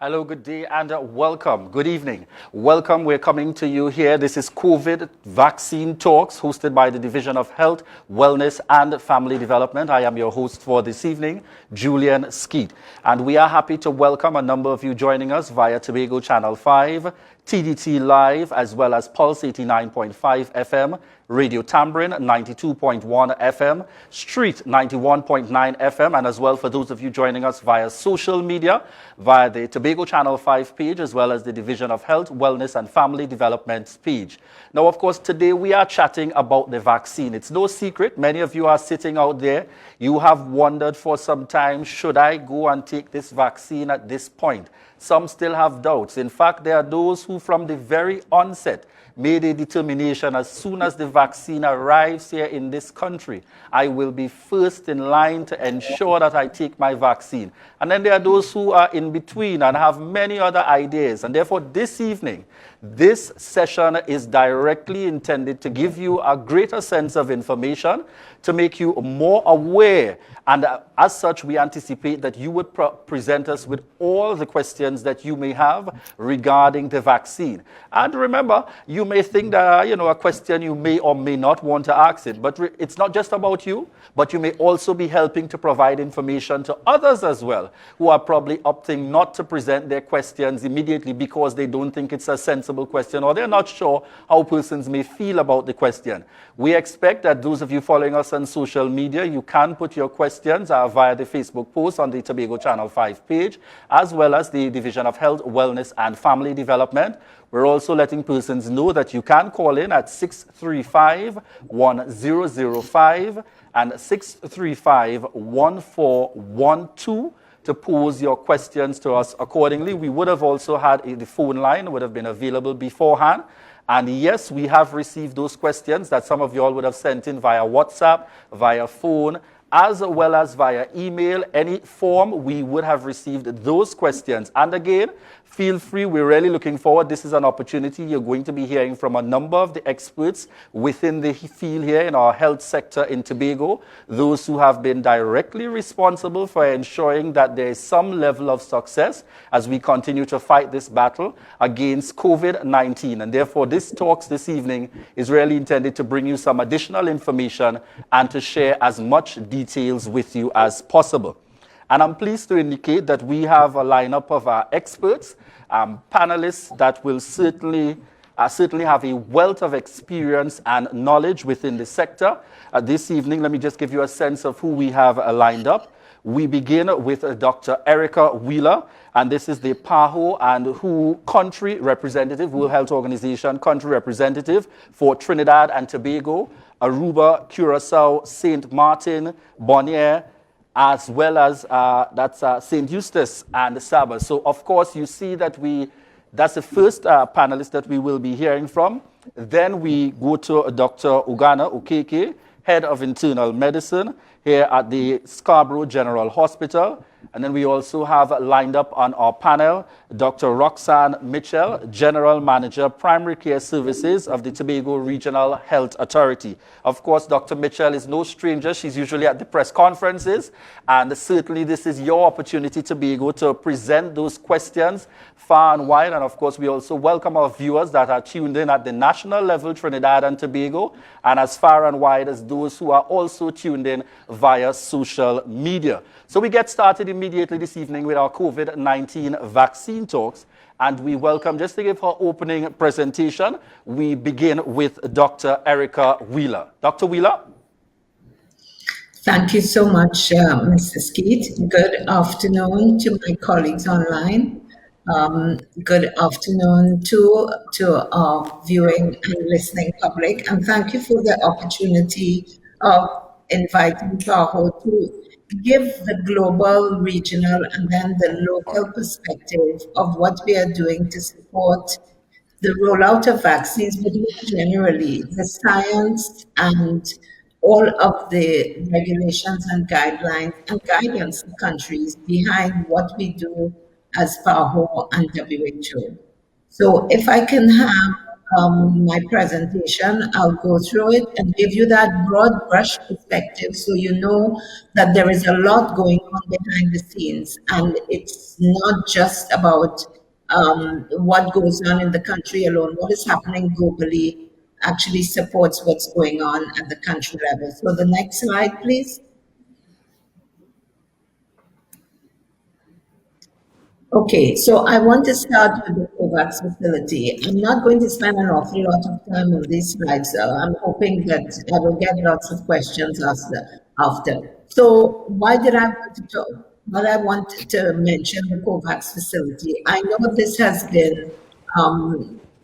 Hello, good day, and welcome. Good evening. Welcome. We're coming to you here. This is COVID Vaccine Talks, hosted by the Division of Health, Wellness, and Family Development. I am your host for this evening, Julian Skeet. And we are happy to welcome a number of you joining us via Tobago Channel 5, TDT Live, as well as Pulse 89.5 FM, Radio Tambourine 92.1 FM, Street 91.9 FM, and as well for those of you joining us via social media, via the Tobago Channel 5 page, as well as the Division of Health, Wellness, and Family Development page. Now, of course, today we are chatting about the vaccine. It's no secret. Many of you are sitting out there. You have wondered for some time, should I go and take this vaccine at this point? Some still have doubts. In fact, there are those who from the very onset made a determination as soon as the vaccine arrives here in this country, I will be first in line to ensure that I take my vaccine. And then there are those who are in between and have many other ideas. And therefore, this evening, this session is directly intended to give you a greater sense of information, to make you more aware. And as such, we anticipate that you would present us with all the questions that you may have regarding the vaccine. And remember, you may think that, a question you may or may not want to ask it, but it's not just about you, but you may also be helping to provide information to others as well, who are probably opting not to present their questions immediately because they don't think it's a sensible question, or they're not sure how persons may feel about the question. We expect that those of you following us on social media, you can put your questions via the Facebook post on the Tobago Channel 5 page, as well as the Division of Health, Wellness, and Family Development. We're also letting persons know that you can call in at 635-1005 and 635-1412 to pose your questions to us accordingly. We would have also had the phone line would have been available beforehand. And yes, we have received those questions that some of you all would have sent in via WhatsApp, via phone, as well as via email. Any form, we would have received those questions. And again, feel free. We're really looking forward. This is an opportunity. You're going to be hearing from a number of the experts within the field here in our health sector in Tobago, those who have been directly responsible for ensuring that there is some level of success as we continue to fight this battle against COVID-19. And therefore, this talks this evening is really intended to bring you some additional information and to share as much details with you as possible. And I'm pleased to indicate that we have a lineup of our experts, panelists that will certainly have a wealth of experience and knowledge within the sector. This evening, let me just give you a sense of who we have lined up. We begin with Dr. Erica Wheeler, and this is the PAHO and WHO country representative, World Health Organization country representative for Trinidad and Tobago, Aruba, Curacao, St. Martin, Bonaire, as well as St. Eustace and Saba. So, of course, you see that that's the first panelist that we will be hearing from. Then we go to Dr. Ugana Okeke, Head of Internal Medicine here at the Scarborough General Hospital. And then we also have lined up on our panel Dr. Roxanne Mitchell, General Manager, Primary Care Services of the Tobago Regional Health Authority. Of course, Dr. Mitchell is no stranger. She's usually at the press conferences. And certainly this is your opportunity to be able to present those questions far and wide. And of course, we also welcome our viewers that are tuned in at the national level, Trinidad and Tobago, and as far and wide as those who are also tuned in via social media. So we get started immediately this evening with our COVID-19 vaccine talks. And we welcome, just to give her opening presentation, we begin with Dr. Erica Wheeler. Dr. Wheeler? Thank you so much, Mr. Skeet. Good afternoon to my colleagues online. Good afternoon to our viewing and listening public. And thank you for the opportunity of inviting PAHO to give the global, regional, and then the local perspective of what we are doing to support the rollout of vaccines, but more generally, the science and all of the regulations and guidelines and guidance to countries behind what we do as PAHO and WHO. So if I can have my presentation. I'll go through it and give you that broad brush perspective so you know that there is a lot going on behind the scenes, and it's not just about what goes on in the country alone. What is happening globally actually supports what's going on at the country level. So the next slide, please. Okay, so I want to start with the COVAX facility. I'm not going to spend an awful lot of time on these slides. I'm hoping that I will get lots of questions after. So why did I want to talk? Well, I wanted to mention the COVAX facility. I know this has been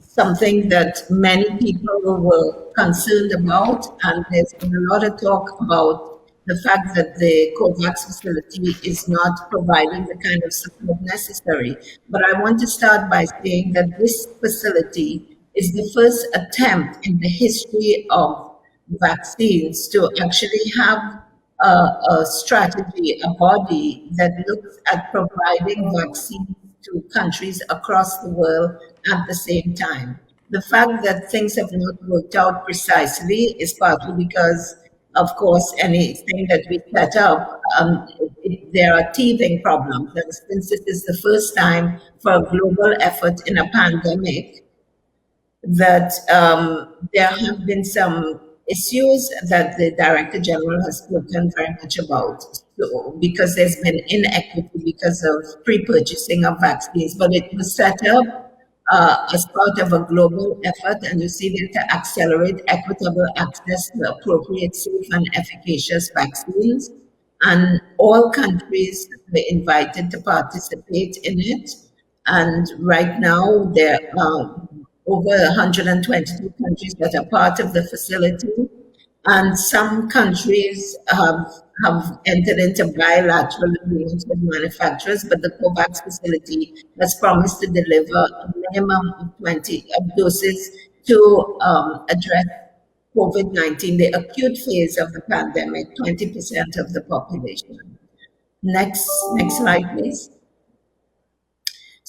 something that many people were concerned about, and there's been a lot of talk about the fact that the COVAX facility is not providing the kind of support necessary. But I want to start by saying that this facility is the first attempt in the history of vaccines to actually have a strategy, a body that looks at providing vaccines to countries across the world at the same time. The fact that things have not worked out precisely is partly because, of course, anything that we set up, there are teething problems. And since this is the first time for a global effort in a pandemic, that there have been some issues that the Director General has spoken very much about. So, because there's been inequity because of pre-purchasing of vaccines, but it was set up as part of a global effort, and you see there to accelerate equitable access to appropriate, safe, and efficacious vaccines. And all countries were invited to participate in it. And right now, there are over 122 countries that are part of the facility. And some countries have entered into bilateral agreements with manufacturers, but the COVAX facility has promised to deliver a minimum of 20 doses to address COVID-19, the acute phase of the pandemic, 20% of the population. Next slide, please.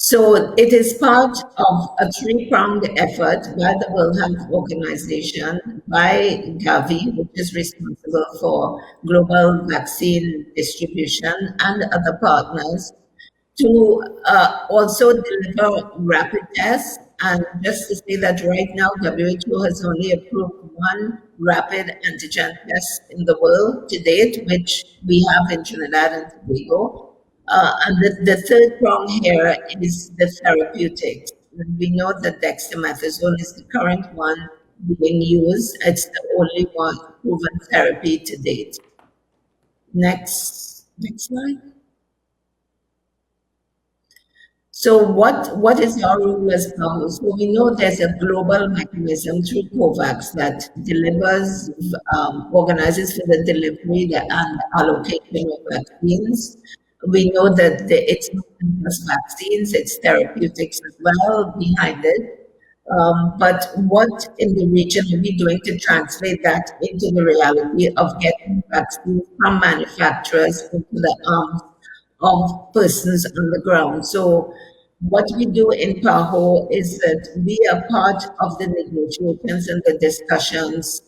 So it is part of a three-pronged effort by the World Health Organization, by Gavi, which is responsible for global vaccine distribution, and other partners, to also deliver rapid tests. And just to say that right now, WHO has only approved one rapid antigen test in the world to date, which we have in Trinidad and Tobago. And the third prong here is the therapeutics. We know that dexamethasone is the current one being used. It's the only one proven therapy to date. Next slide. So what is our role as PAHO? So we know there's a global mechanism through COVAX that delivers, organizes for the delivery and allocation of vaccines. We know that it's not just vaccines, it's therapeutics as well behind it. But what in the region are we doing to translate that into the reality of getting vaccines from manufacturers into the arms of persons on the ground? So what we do in PAHO is that we are part of the negotiations and the discussions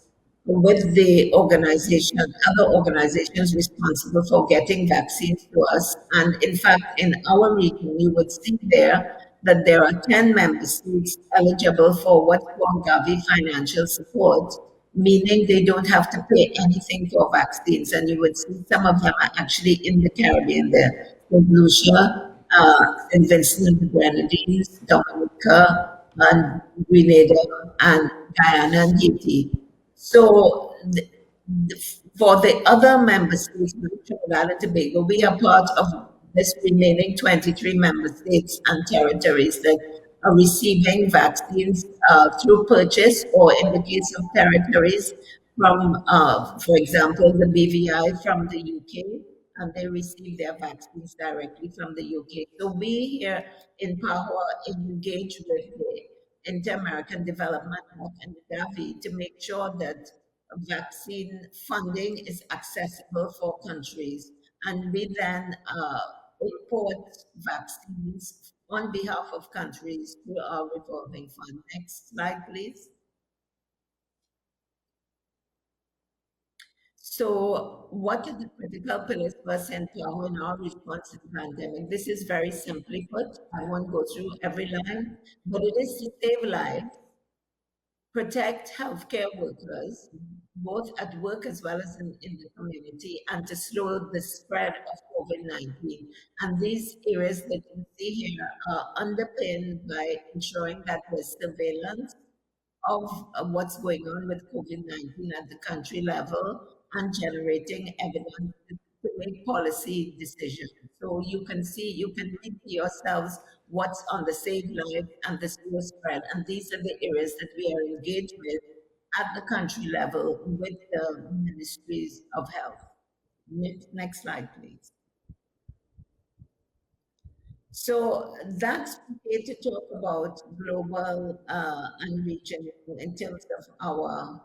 with the organization, other organizations responsible for getting vaccines to us. And in fact, in our region, you would see there that there are 10 member states eligible for what's called Gavi financial support, meaning they don't have to pay anything for vaccines. And you would see some of them are actually in the Caribbean there. St. Lucia, St. Vincent and the Grenadines, Dominica, and Grenada, and Guyana and Haiti. So for the other member states, like Trinidad and Tobago, we are part of this remaining 23 member states and territories that are receiving vaccines through purchase, or in the case of territories, from, for example, the BVI from the UK, and they receive their vaccines directly from the UK. So we here in PAHO engage with the Inter-American Development and Gavi to make sure that vaccine funding is accessible for countries. And we then import vaccines on behalf of countries through our revolving fund. Next slide, please. So, what are the critical pillars for Centaur in our response to the pandemic? This is very simply put. I won't go through every line, but it is to save lives, protect healthcare workers, both at work as well as in the community, and to slow the spread of COVID-19. And these areas that you see here are underpinned by ensuring that there's surveillance of what's going on with COVID-19 at the country level and generating evidence to make policy decisions. So you can see, you can read for yourselves what's on the save lives and the slow spread. And these are the areas that we are engaged with at the country level with the ministries of health. Next slide, please. So that's okay to talk about global and regional in terms of our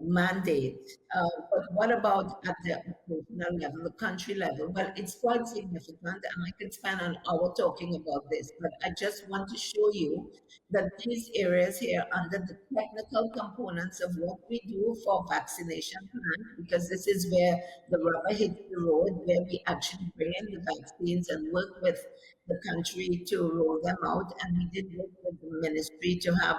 mandate. But what about at the operational level, the country level? Well, it's quite significant, and I could spend an hour talking about this, but I just want to show you that these areas here under the technical components of what we do for vaccination plan, because this is where the rubber hits the road, where we actually bring in the vaccines and work with the country to roll them out. And we did work with the ministry to have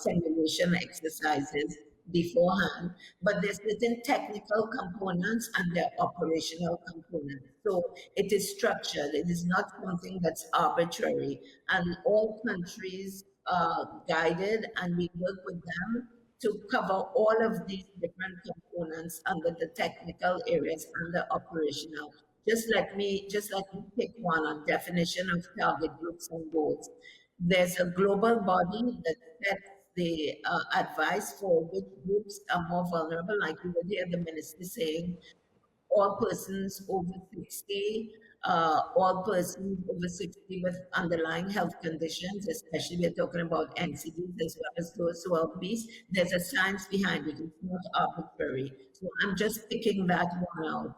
simulation exercises beforehand. But there's certain technical components and there are operational components. So it is structured. It is not something that's arbitrary. And all countries are guided, and we work with them to cover all of these different components under the technical areas and the operational. Just let me pick one on definition of target groups and goals. There's a global body that sets the advice for which groups are more vulnerable, like you would hear the minister saying, all persons over 60, all persons over 60 with underlying health conditions, especially we're talking about NCDs as well as those who are obese. There's a science behind it, it's not arbitrary. So I'm just picking that one out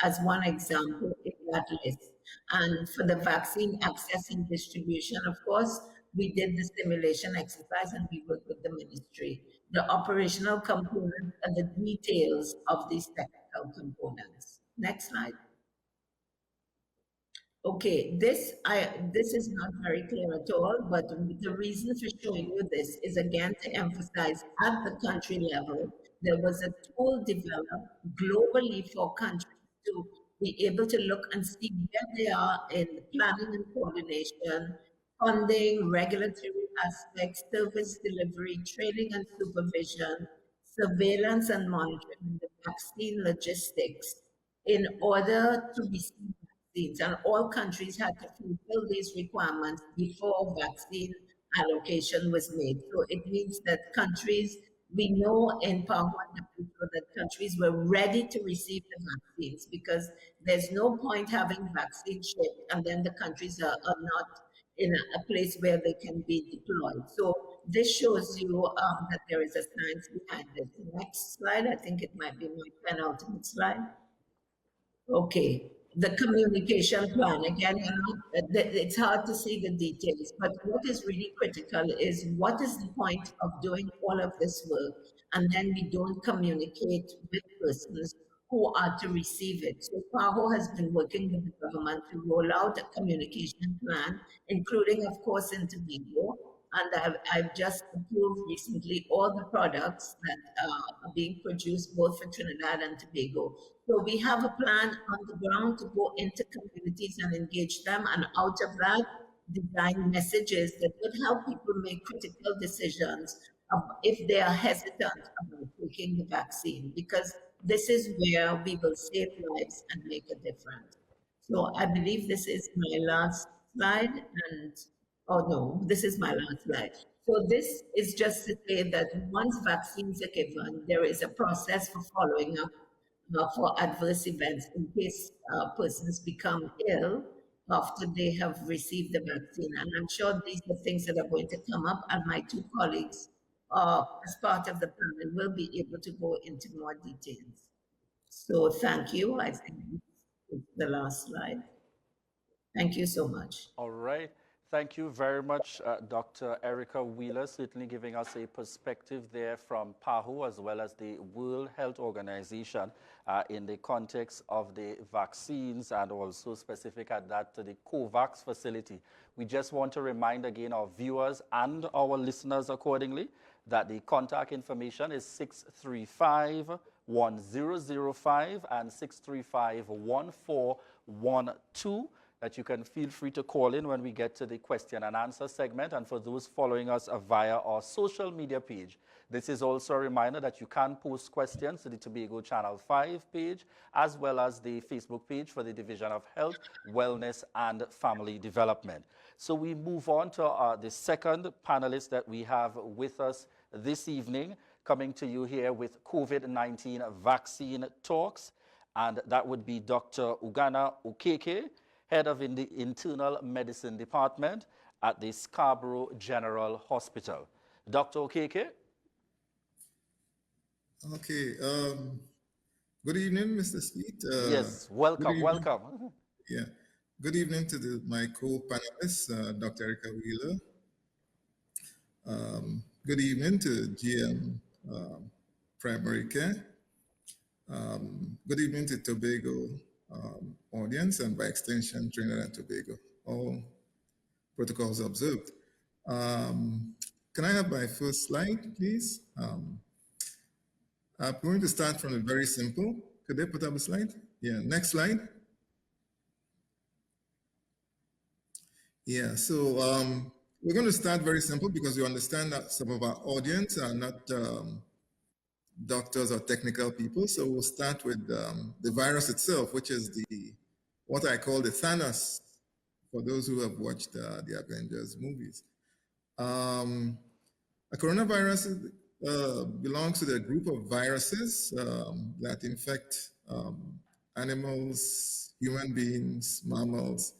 as one example in that list. And for the vaccine access and distribution, of course, we did the simulation exercise and we worked with the ministry. The operational components are the details of these technical components. Next slide. Okay, this is not very clear at all, but the reason for showing you this is again to emphasize at the country level, there was a tool developed globally for countries to be able to look and see where they are in planning and coordination, funding, regulatory aspects, service delivery, training and supervision, surveillance and monitoring, the vaccine logistics in order to receive vaccines. And all countries had to fulfill these requirements before vaccine allocation was made. So it means that countries, we know in Part 1 that countries were ready to receive the vaccines because there's no point having vaccine shipped and then the countries are not in a place where they can be deployed. So this shows you that there is a science behind this. Next slide, I think it might be my penultimate slide. Okay, the communication plan. Again, it's hard to see the details, but what is really critical is what is the point of doing all of this work and then we don't communicate with persons who are to receive it. So PAHO has been working with the government to roll out a communication plan, including, of course, in Tobago. And I've just approved recently all the products that are being produced both for Trinidad and Tobago. So we have a plan on the ground to go into communities and engage them, and out of that, design messages that would help people make critical decisions if they are hesitant about taking the vaccine, because this is where we will save lives and make a difference. So I believe this is my last slide, and oh no, this is my last slide. So this is just to say that once vaccines are given, there is a process for following up for adverse events in case persons become ill after they have received the vaccine. And I'm sure these are things that are going to come up, and my two colleagues, as part of the panel, will be able to go into more details. So thank you. I think it's the last slide. Thank you so much. All right. Thank you very much, Dr. Erica Wheeler, certainly giving us a perspective there from PAHO as well as the World Health Organization in the context of the vaccines and also specific at that to the COVAX facility. We just want to remind again our viewers and our listeners accordingly that the contact information is 635-1005 and 635-1412. That you can feel free to call in when we get to the question and answer segment. And for those following us via our social media page, this is also a reminder that you can post questions to the Tobago Channel 5 page, as well as the Facebook page for the Division of Health, Wellness and Family Development. So we move on to the second panelist that we have with us this evening, coming to you here with COVID-19 vaccine talks. And that would be Dr. Ugana Okeke, head of the Internal Medicine Department at the Scarborough General Hospital. Dr. Okeke? Okay. Good evening, Mr. Skeet. Yes, welcome, welcome. Yeah. Good evening to my co-panelists, Dr. Erica Wheeler. Good evening to GM Primary Care. Good evening to Tobago audience and by extension Trinidad and Tobago. All protocols observed. Can I have my first slide, please? I'm going to start from a very simple. Could they put up a slide? Yeah, next slide. Yeah, so we're going to start very simple because we understand that some of our audience are not doctors or technical people. So we'll start with the virus itself, which is what I call the Thanos, for those who have watched the Avengers movies. A coronavirus belongs to the group of viruses that infect animals, human beings, mammals,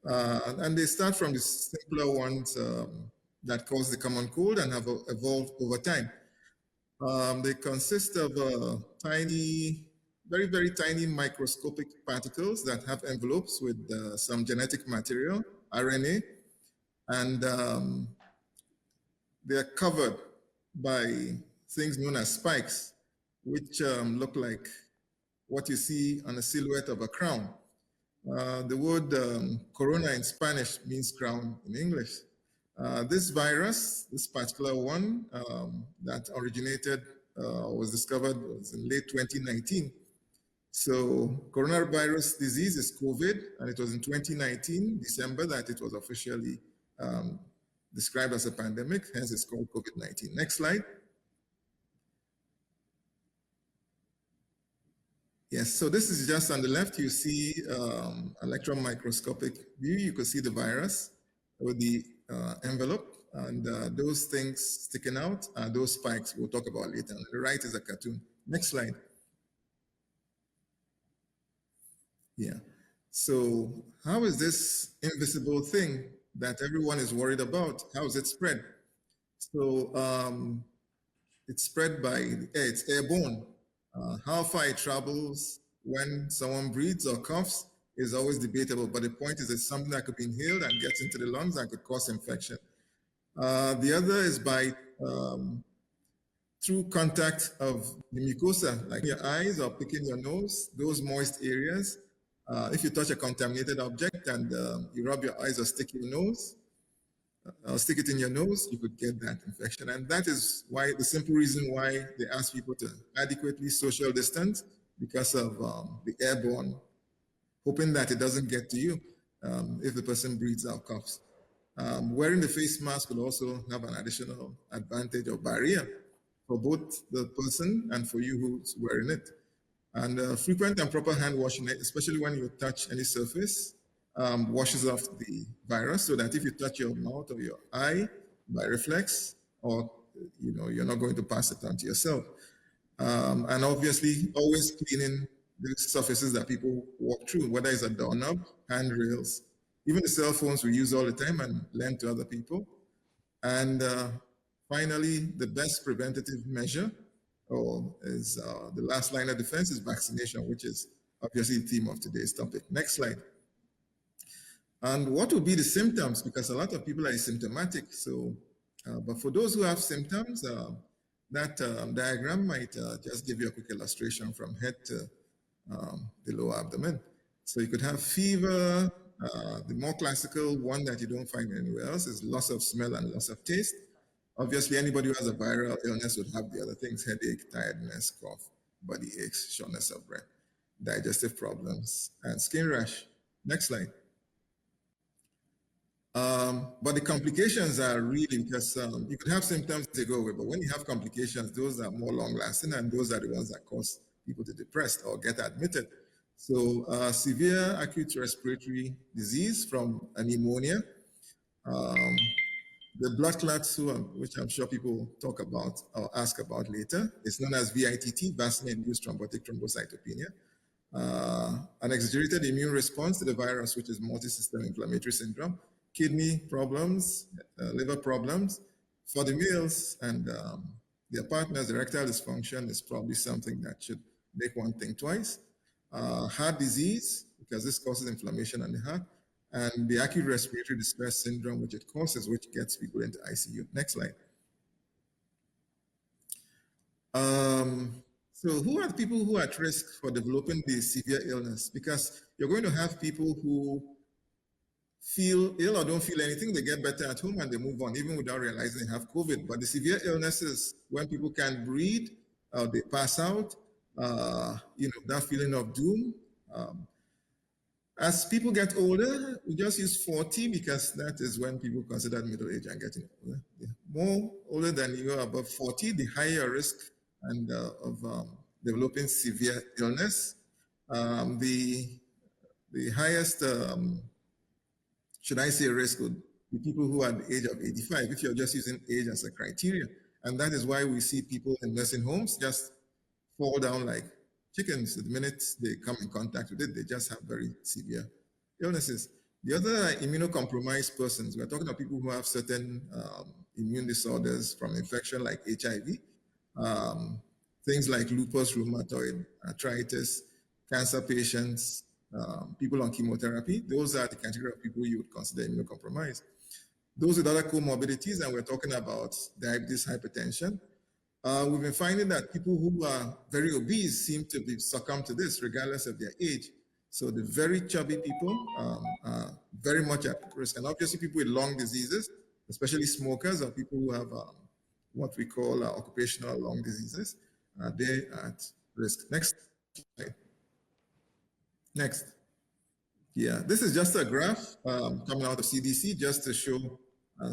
and they start from the simpler ones that cause the common cold and have evolved over time. They consist of tiny, very, very tiny microscopic particles that have envelopes with some genetic material, RNA, and they are covered by things known as spikes, which look like what you see on the silhouette of a crown. The word corona in Spanish means crown in English. This virus, this particular one that originated, was discovered was in late 2019. So coronavirus disease is COVID, and it was in 2019, December, that it was officially described as a pandemic, hence it's called COVID-19. Next slide. Yes, so this is just on the left, you see electron microscopic view. You could see the virus with the envelope, and those things sticking out are those spikes we'll talk about later. On the right is a cartoon. Next slide. Yeah. So how is this invisible thing that everyone is worried about, how is it spread? So it's spread by air, it's airborne. How far it travels when someone breathes or coughs is always debatable, but the point is it's something that could be inhaled and gets into the lungs and could cause infection. The other is by through contact of the mucosa, like your eyes or picking your nose, those moist areas. If you touch a contaminated object and you rub your eyes or stick your nose, stick it in your nose, you could get that infection. And that is why the simple reason why they ask people to adequately social distance, because of the airborne, hoping that it doesn't get to you if the person breathes or coughs. Wearing the face mask will also have an additional advantage or barrier for both the person and for you who's wearing it. And frequent and proper hand washing, especially when you touch any surface, washes off the virus, so that if you touch your mouth or your eye by reflex, or you're not going to pass it on to yourself. And obviously, always cleaning the surfaces that people walk through, whether it's a doorknob, handrails, even the cell phones we use all the time and lend to other people. And finally, the best preventative measure is the last line of defense is vaccination, which is obviously the theme of today's topic. Next slide. And what would be the symptoms? Because a lot of people are asymptomatic. So, but for those who have symptoms, that diagram might just give you a quick illustration from head to the lower abdomen. So you could have fever. The more classical one that you don't find anywhere else is loss of smell and loss of taste. Obviously, anybody who has a viral illness would have the other things: headache, tiredness, cough, body aches, shortness of breath, digestive problems, and skin rash. Next slide. But the complications are really because you could have symptoms they go away, but when you have complications, those are more long lasting, and those are the ones that cause people to depressed or get admitted. So severe acute respiratory disease from a pneumonia, the blood clots, which I'm sure people talk about or ask about later, is known as VITT, vaccine-induced thrombotic thrombocytopenia. An exaggerated immune response to the virus, which is multi-system inflammatory syndrome, kidney problems, liver problems. For the males and their partners, erectile dysfunction is probably something that should make one think twice. Heart disease, because this causes inflammation on the heart, and the acute respiratory distress syndrome, which it causes, which gets people into ICU. Next slide. So who are the people who are at risk for developing the severe illness? Because you're going to have people who feel ill or don't feel anything, they get better at home and they move on, even without realizing they have COVID. But the severe illnesses, when people can't breathe, they pass out, that feeling of doom. As people get older, we just use 40 because that is when people consider middle age and getting older. The more older than you are, above 40, the higher risk and of developing severe illness. The highest, should I say, risk would be people who are at the age of 85, if you're just using age as a criteria. And that is why we see people in nursing homes just fall down like chickens. The minute they come in contact with it, they just have very severe illnesses. The other are immunocompromised persons. We're talking about people who have certain immune disorders from infection like HIV, things like lupus, rheumatoid arthritis, cancer patients, people on chemotherapy. Those are the category of people you would consider immunocompromised. Those with other comorbidities, and we're talking about diabetes, hypertension. We've been finding that people who are very obese seem to be succumb to this regardless of their age. So the very chubby people are very much at risk. And obviously people with lung diseases, especially smokers or people who have what we call occupational lung diseases, they are at risk. Next slide. Next. Yeah, this is just a graph coming out of CDC just to show,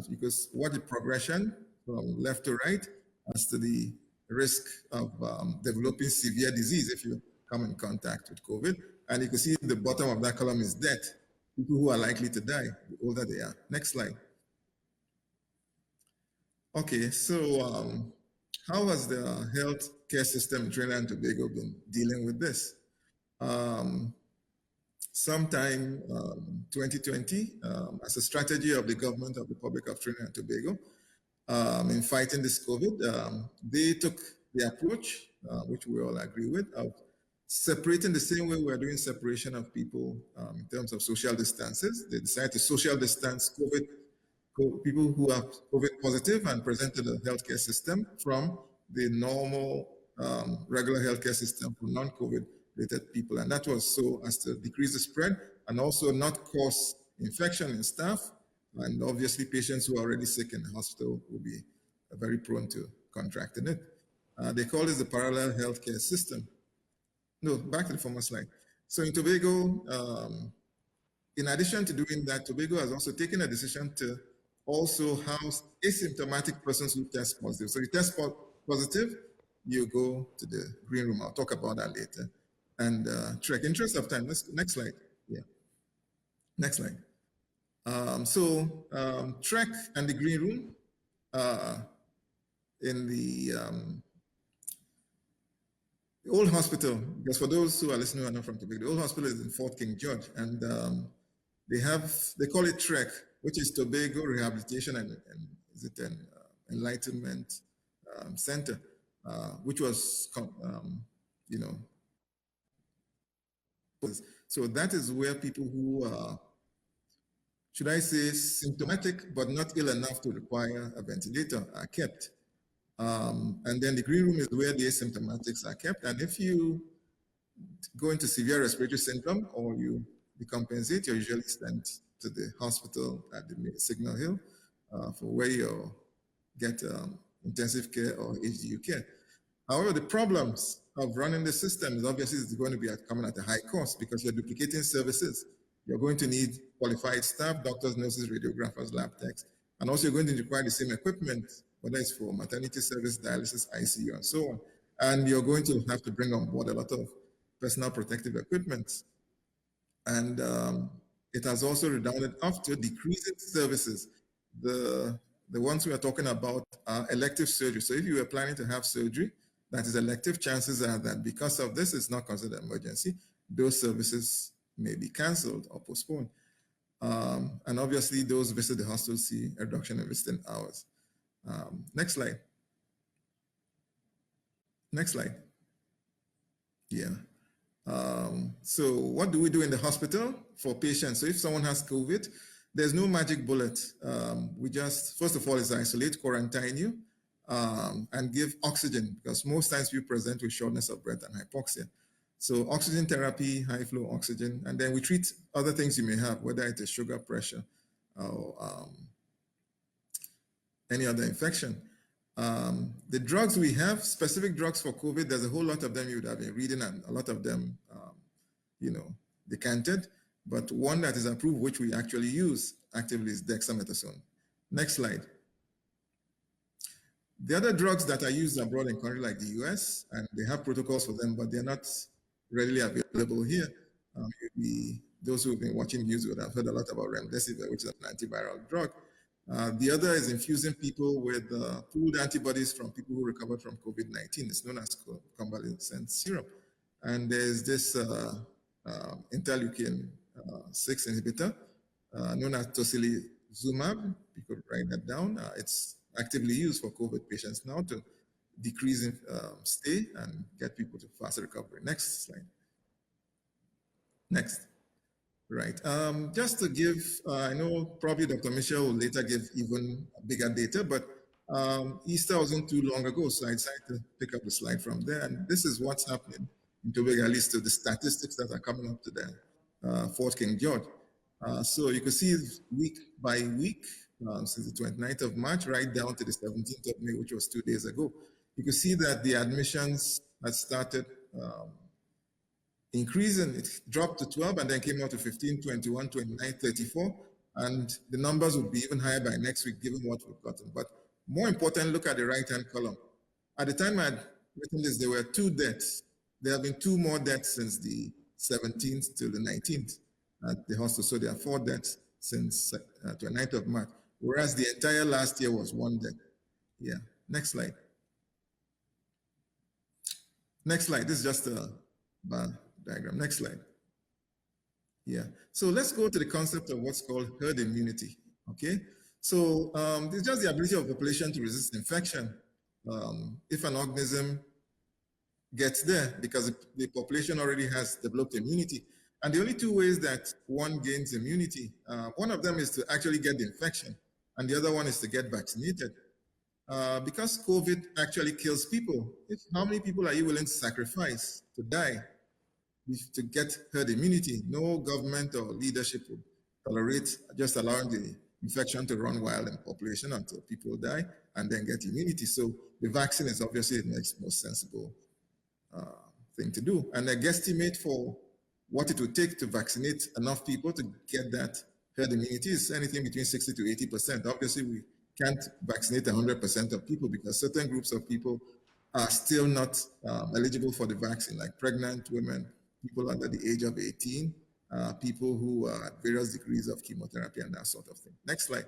because what the progression from left to right as to the risk of developing severe disease if you come in contact with COVID. And you can see the bottom of that column is death, people who are likely to die the older they are. Next slide. Okay, so how has the health care system in Trinidad and Tobago been dealing with this? Sometime 2020, as a strategy of the government of the Republic of Trinidad and Tobago, in fighting this COVID, they took the approach, which we all agree with, of separating the same way we're doing separation of people in terms of social distances. They decided to social distance people who are COVID positive and present to the healthcare system from the normal regular healthcare system for non-COVID related people. And that was so as to decrease the spread and also not cause infection in staff. And obviously, patients who are already sick in the hospital will be very prone to contracting it. They call this the parallel healthcare system. No, back to the former slide. So in Tobago, in addition to doing that, Tobago has also taken a decision to also house asymptomatic persons who test positive. So you test positive, you go to the green room. I'll talk about that later. And Trek, interest of time, next slide. Yeah, next slide. Trek and the green room in the old hospital, because for those who are listening who are not from Tobago, the old hospital is in Fort King George, and they call it Trek, which is Tobago Rehabilitation and is it an Enlightenment Center, which was, so that is where people who should I say, symptomatic but not ill enough to require a ventilator are kept. And then the green room is where the asymptomatics are kept. And if you go into severe respiratory syndrome or you decompensate, you're usually sent to the hospital at the Signal Hill for where you get intensive care or HDU care. However, the problems of running the system is obviously going to be coming at a high cost because you're duplicating services. You're going to need qualified staff, doctors, nurses, radiographers, lab techs, and also you're going to require the same equipment, whether it's for maternity service, dialysis, ICU, and so on. And you're going to have to bring on board a lot of personal protective equipment. And it has also redounded after decreasing services. The ones we are talking about are elective surgery. So if you were planning to have surgery that is elective, chances are that because of this, it's not considered emergency. Those services may be canceled or postponed. And obviously, those visit the hospital see a reduction in visiting hours. Next slide. Next slide. Yeah. So what do we do in the hospital for patients? So if someone has COVID, there's no magic bullet. We just, first of all, is isolate, quarantine you, and give oxygen, because most times we present with shortness of breath and hypoxia. So oxygen therapy, high flow oxygen, and then we treat other things you may have, whether it is sugar, pressure, or any other infection. The drugs we have, specific drugs for COVID, there's a whole lot of them you would have been reading, and a lot of them, decanted. But one that is approved, which we actually use actively, is dexamethasone. Next slide. The other drugs that are used abroad in countries like the US, and they have protocols for them, but they're not readily available here. Those who've been watching news would have heard a lot about remdesivir, which is an antiviral drug. The other is infusing people with pooled antibodies from people who recovered from COVID-19. It's known as convalescent serum. And there's this interleukin 6 inhibitor known as tocilizumab. You could write that down. It's actively used for COVID patients now to decrease stay and get people to faster recovery. Next slide. Next. Right. Just to give, I know probably Dr. Michel will later give even bigger data, but Easter wasn't too long ago, so I decided to pick up the slide from there. And this is what's happening in Tobago, at least to the statistics that are coming up to the Fort King George. So you can see week by week, since the 29th of March, right down to the 17th of May, which was 2 days ago. You can see that the admissions had started increasing. It dropped to 12 and then came out to 15, 21, 29, 34. And the numbers would be even higher by next week, given what we've gotten. But more important, look at the right-hand column. At the time I had written this, there were 2 deaths. There have been 2 more deaths since the 17th till the 19th at the hospital. So there are 4 deaths since 29th of March, whereas the entire last year was 1 death. Yeah, next slide. Next slide, this is just a bar diagram. Next slide. Yeah, so let's go to the concept of what's called herd immunity, okay? So it's just the ability of the population to resist infection if an organism gets there, because the population already has developed immunity. And the only 2 ways that one gains immunity, one of them is to actually get the infection, and the other one is to get vaccinated. Because COVID actually kills people, how many people are you willing to sacrifice to die to get herd immunity? No government or leadership would tolerate just allowing the infection to run wild in the population until people die and then get immunity. So the vaccine is obviously the next most sensible thing to do. And a guesstimate for what it would take to vaccinate enough people to get that herd immunity is anything between 60 to 80%. Obviously, we can't vaccinate 100% of people because certain groups of people are still not eligible for the vaccine, like pregnant women, people under the age of 18, people who are at various degrees of chemotherapy and that sort of thing. Next slide.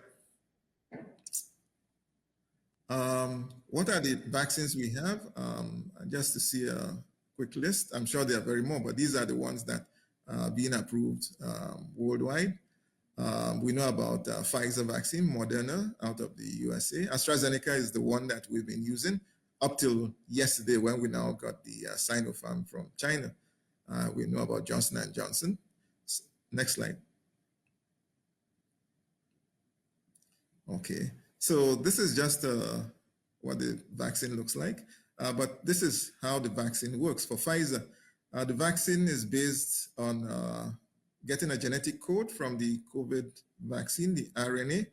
What are the vaccines we have? Just to see a quick list. I'm sure there are very more, but these are the ones that are being approved worldwide. We know about Pfizer vaccine, Moderna out of the USA. AstraZeneca is the one that we've been using up till yesterday when we now got the Sinopharm from China. We know about Johnson & Johnson. Next slide. Okay, so this is just what the vaccine looks like, but this is how the vaccine works for Pfizer. The vaccine is based on getting a genetic code from the COVID vaccine, the RNA,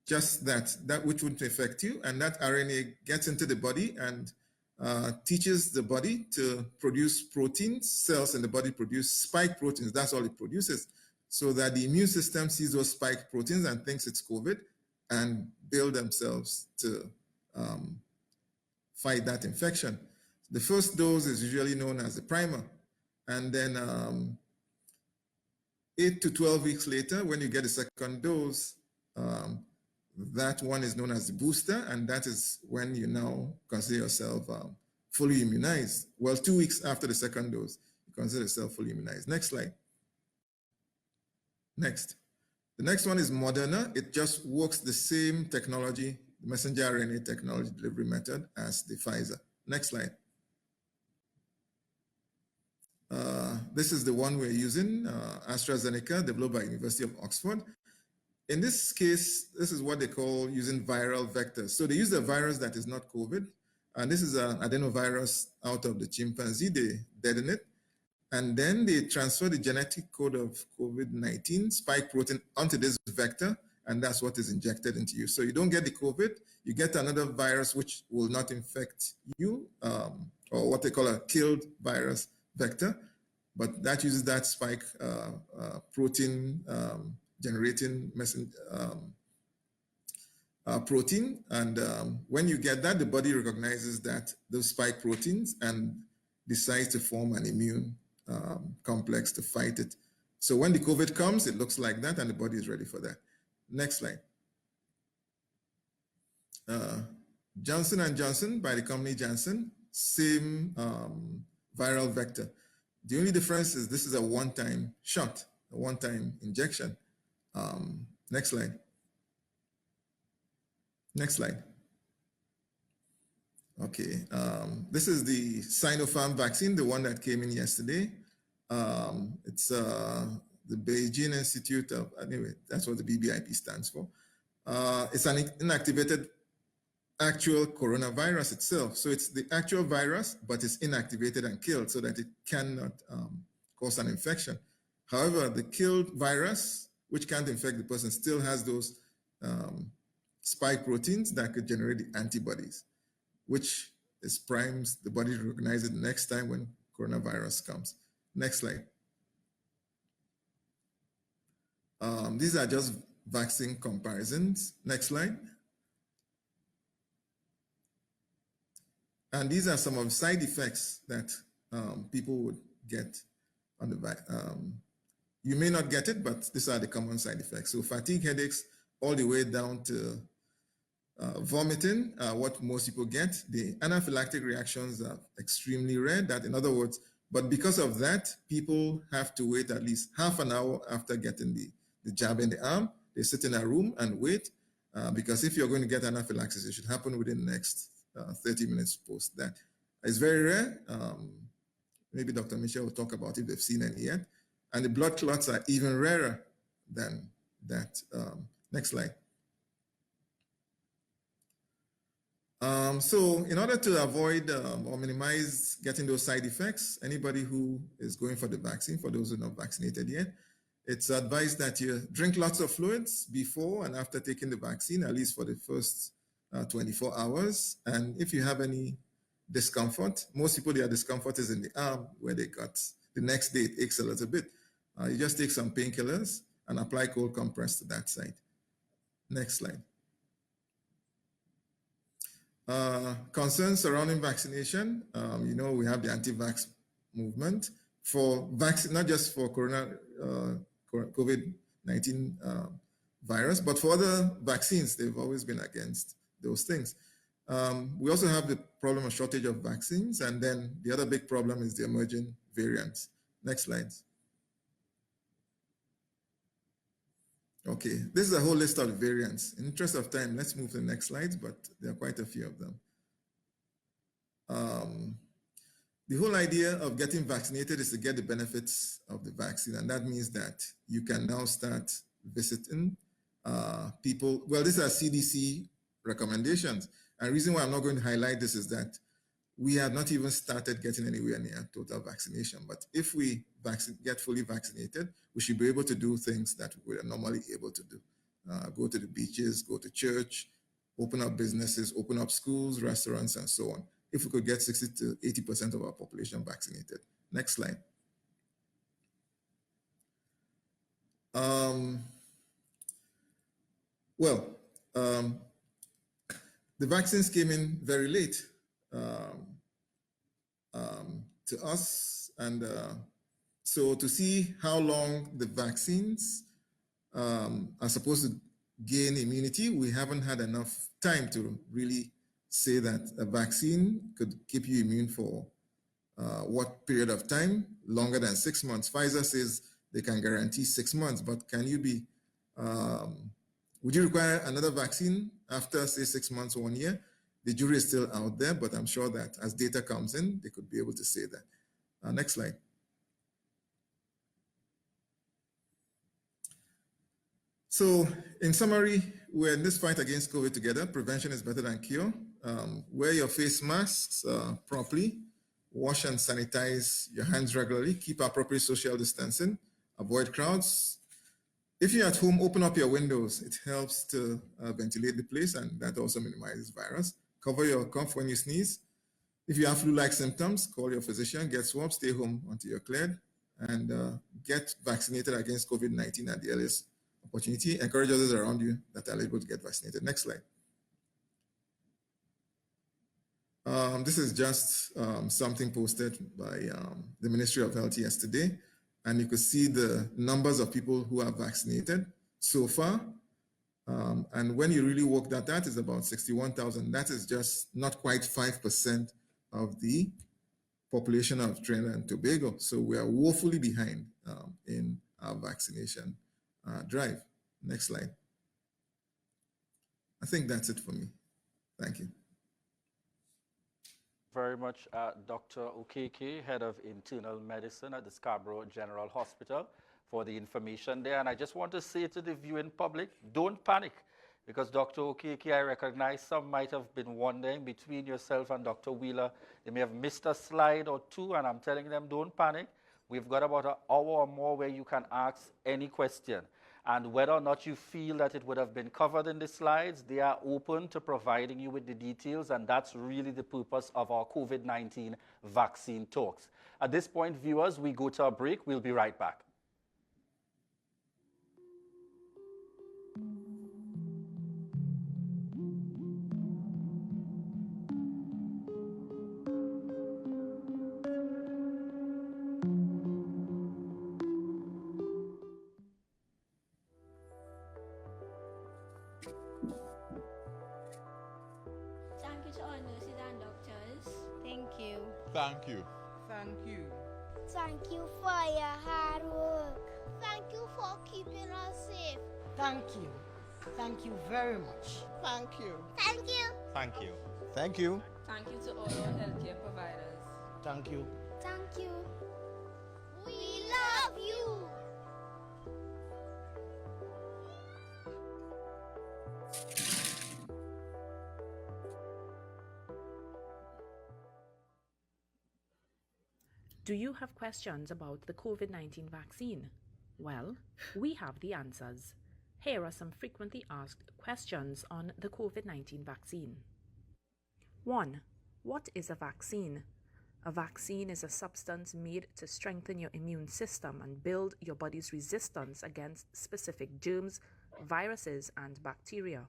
just that which would affect you, and that RNA gets into the body and teaches the body to produce proteins. Cells in the body produce spike proteins. That's all it produces, so that the immune system sees those spike proteins and thinks it's COVID and build themselves to fight that infection. The first dose is usually known as the primer, and then 8 to 12 weeks later, when you get the second dose, that one is known as the booster, and that is when you now consider yourself fully immunized. Well, 2 weeks after the second dose, you consider yourself fully immunized. Next slide. Next. The next one is Moderna. It just works the same technology, the messenger RNA technology delivery method, as the Pfizer. Next slide. This is the one we're using, AstraZeneca, developed by University of Oxford. In this case, this is what they call using viral vectors. So they use a virus that is not COVID, and this is an adenovirus out of the chimpanzee. They deaden it, and then they transfer the genetic code of COVID-19 spike protein onto this vector, and that's what is injected into you. So you don't get the COVID, you get another virus which will not infect you, or what they call a killed virus vector, but that uses that spike protein generating protein. And when you get that, the body recognizes that those spike proteins and decides to form an immune complex to fight it. So when the COVID comes, it looks like that, and the body is ready for that. Next slide. Johnson & Johnson by the company Janssen, same viral vector. The only difference is this is a one-time shot, a one-time injection. Next slide. Next slide. Okay, this is the Sinopharm vaccine, the one that came in yesterday. It's the Beijing Institute of, anyway, that's what the BBIP stands for. It's an inactivated actual coronavirus itself. So it's the actual virus, but it's inactivated and killed so that it cannot cause an infection. However, the killed virus, which can't infect the person, still has those spike proteins that could generate the antibodies, which is primes the body to recognize it the next time when coronavirus comes. Next slide. These are just vaccine comparisons. Next slide. And these are some of the side effects that people would get on the vaccine. You may not get it, but these are the common side effects. So fatigue, headaches, all the way down to vomiting, what most people get. The anaphylactic reactions are extremely rare. That, in other words, but because of that, people have to wait at least half an hour after getting the jab in the arm. They sit in a room and wait, because if you're going to get anaphylaxis, it should happen within the next 30 minutes post that. It's very rare. Maybe Dr. Michel will talk about if they've seen any yet. And the blood clots are even rarer than that. Next slide. So in order to avoid or minimize getting those side effects, anybody who is going for the vaccine, for those who are not vaccinated yet, it's advised that you drink lots of fluids before and after taking the vaccine, at least for the first 24 hours. And if you have any discomfort, most people, their discomfort is in the arm where they got, the next day it aches a little bit. You just take some painkillers and apply cold compress to that site. Next slide. Concerns surrounding vaccination. You know, we have the anti-vax movement for vaccine, not just for COVID-19 virus, but for other vaccines. They've always been against those things. We also have the problem of shortage of vaccines, and then the other big problem is the emerging variants. Next slide. Okay, this is a whole list of variants. In the interest of time, let's move to the next slides, but there are quite a few of them. The whole idea of getting vaccinated is to get the benefits of the vaccine, and that means that you can now start visiting people, well, these are CDC recommendations. And the reason why I'm not going to highlight this is that we have not even started getting anywhere near total vaccination. But if we get fully vaccinated, we should be able to do things that we are normally able to do. Go to the beaches, go to church, open up businesses, open up schools, restaurants, and so on. If we could get 60 to 80% of our population vaccinated. Next slide. The vaccines came in very late to us, and so to see how long the vaccines are supposed to gain immunity, we haven't had enough time to really say that a vaccine could keep you immune for what period of time? Longer than 6 months. Pfizer says they can guarantee 6 months, but can you be, would you require another vaccine after, say, 6 months or 1 year? The jury is still out there, but I'm sure that as data comes in, they could be able to say that. Next slide. So in summary, we're in this fight against COVID together. Prevention is better than cure. Wear your face masks properly. Wash and sanitize your hands regularly. Keep appropriate social distancing. Avoid crowds. If you're at home, open up your windows. It helps to ventilate the place, and that also minimizes virus. Cover your cough when you sneeze. If you have flu-like symptoms, call your physician, get swabbed, stay home until you're cleared, and get vaccinated against COVID-19 at the earliest opportunity. Encourage others around you that are able to get vaccinated. Next slide. This is just something posted by the Ministry of Health yesterday, and you could see the numbers of people who are vaccinated so far. And when you really work that out, it's about 61,000. That is just not quite 5% of the population of Trinidad and Tobago. So we are woefully behind in our vaccination drive. Next slide. I think that's it for me. Thank you. Very much, Dr. Okeke, Head of Internal Medicine at the Scarborough General Hospital, for the information there. And I just want to say to the viewing public, don't panic, because Dr. Okeke, I recognize some might have been wondering between yourself and Dr. Wheeler, they may have missed a slide or two, and I'm telling them, don't panic. We've got about an hour or more where you can ask any question. And whether or not you feel that it would have been covered in the slides, they are open to providing you with the details, and that's really the purpose of our COVID-19 vaccine talks. At this point, viewers, we go to a break. We'll be right back. Thank you to all nurses and doctors. Thank you. Thank you. Thank you. Thank you for your hard work. Thank you for keeping us safe. Thank you. Thank you very much. Thank you. Thank you. Thank you. Thank you. Thank you to all our healthcare providers. Thank you. Thank you. We love you. Do you have questions about the COVID-19 vaccine? Well, we have the answers. Here are some frequently asked questions on the COVID-19 vaccine. 1. What is a vaccine? A vaccine is a substance made to strengthen your immune system and build your body's resistance against specific germs, viruses, and bacteria.